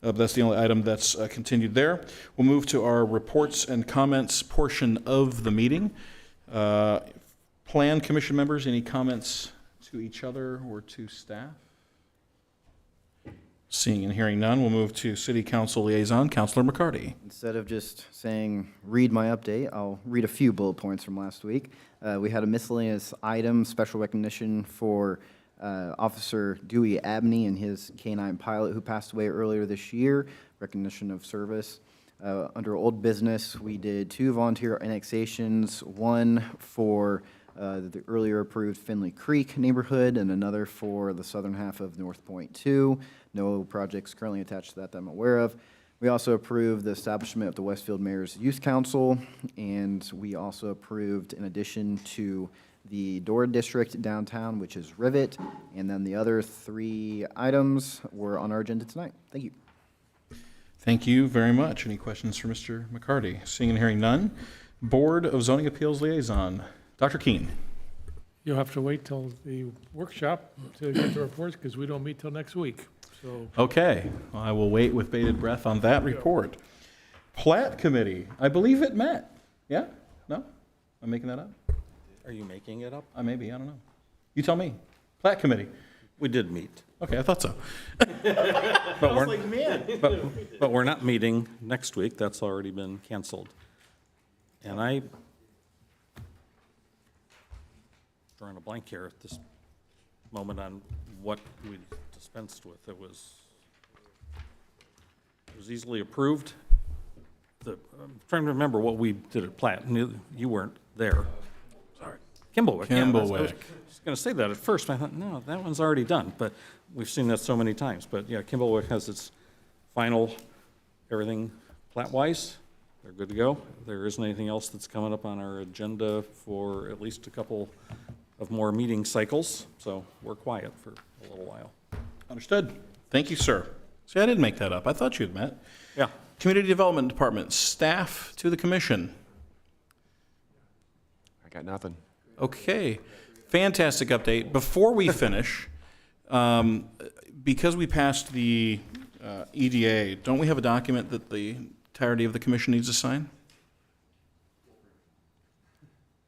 But that's the only item that's continued there. We'll move to our reports and comments portion of the meeting. Plan commission members, any comments to each other or to staff? Seeing and hearing none, we'll move to City Council Liaison, Councilor McCarty. Instead of just saying, read my update, I'll read a few bullet points from last week. We had a miscellaneous item, special recognition for Officer Dewey Abney and his K-9 pilot who passed away earlier this year, recognition of service. Under old business, we did 2 volunteer annexations, one for the earlier approved Finley Creek neighborhood and another for the southern half of North Point 2. No projects currently attached to that I'm aware of. We also approved the establishment of the Westfield Mayor's Youth Council, and we also approved, in addition to the Dora District downtown, which is Rivet, and then the other 3 items were on our agenda tonight. Thank you. Thank you very much. Any questions for Mr. McCarty? Seeing and hearing none. Board of Zoning Appeals Liaison, Dr. Keene. You'll have to wait till the workshop to get the reports, because we don't meet till next week, so. Okay, I will wait with bated breath on that report. Plat Committee, I believe it met. Yeah? No? I'm making that up? Are you making it up? I may be, I don't know. You tell me. Plat Committee. We did meet. Okay, I thought so. But we're, but we're not meeting next week. That's already been canceled. And I, drawing a blank here at this moment on what we dispensed with. It was easily approved. I'm trying to remember what we did at Platt. You weren't there. Sorry. Kimblewick. Yeah, I was going to say that at first, but I thought, no, that one's already done. But we've seen that so many times. But yeah, Kimblewick has its final, everything Platt-wise. They're good to go. There isn't anything else that's coming up on our agenda for at least a couple of more meeting cycles. So we're quiet for a little while. Understood. Thank you, sir. See, I didn't make that up. I thought you had met. Yeah. Community Development Department, staff to the commission. I got nothing. Okay, fantastic update. Before we finish, because we passed the EDA, don't we have a document that the entirety of the commission needs to sign?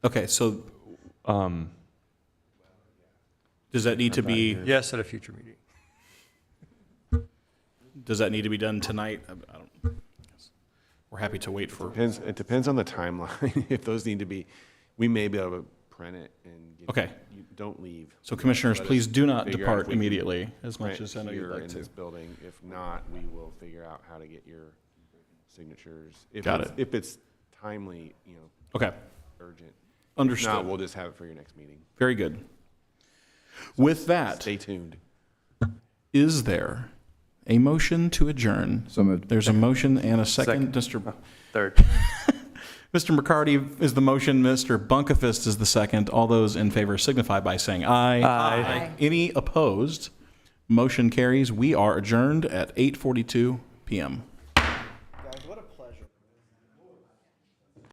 Okay, so does that need to be? Yes, at a future meeting. Does that need to be done tonight? I don't. We're happy to wait for. It depends on the timeline. If those need to be, we may be able to print it and get Okay. You don't leave. So commissioners, Let us please do not figure out depart if we can immediately, as much print as I know you'd here like in to. this building. If not, we will figure out how to get your signatures. Got it. If it's timely, Okay. urgent. Understood. If not, we'll just have it for your next meeting. Very good. With that, Stay tuned. is there a motion to adjourn? So moved. There's a motion and a second. Third. Mr. McCarty is the motion. Mr. Bunkefist is the second. All those in favor signify by saying aye. Aye. Any opposed? Motion carries. We are adjourned at 8:42 p.m.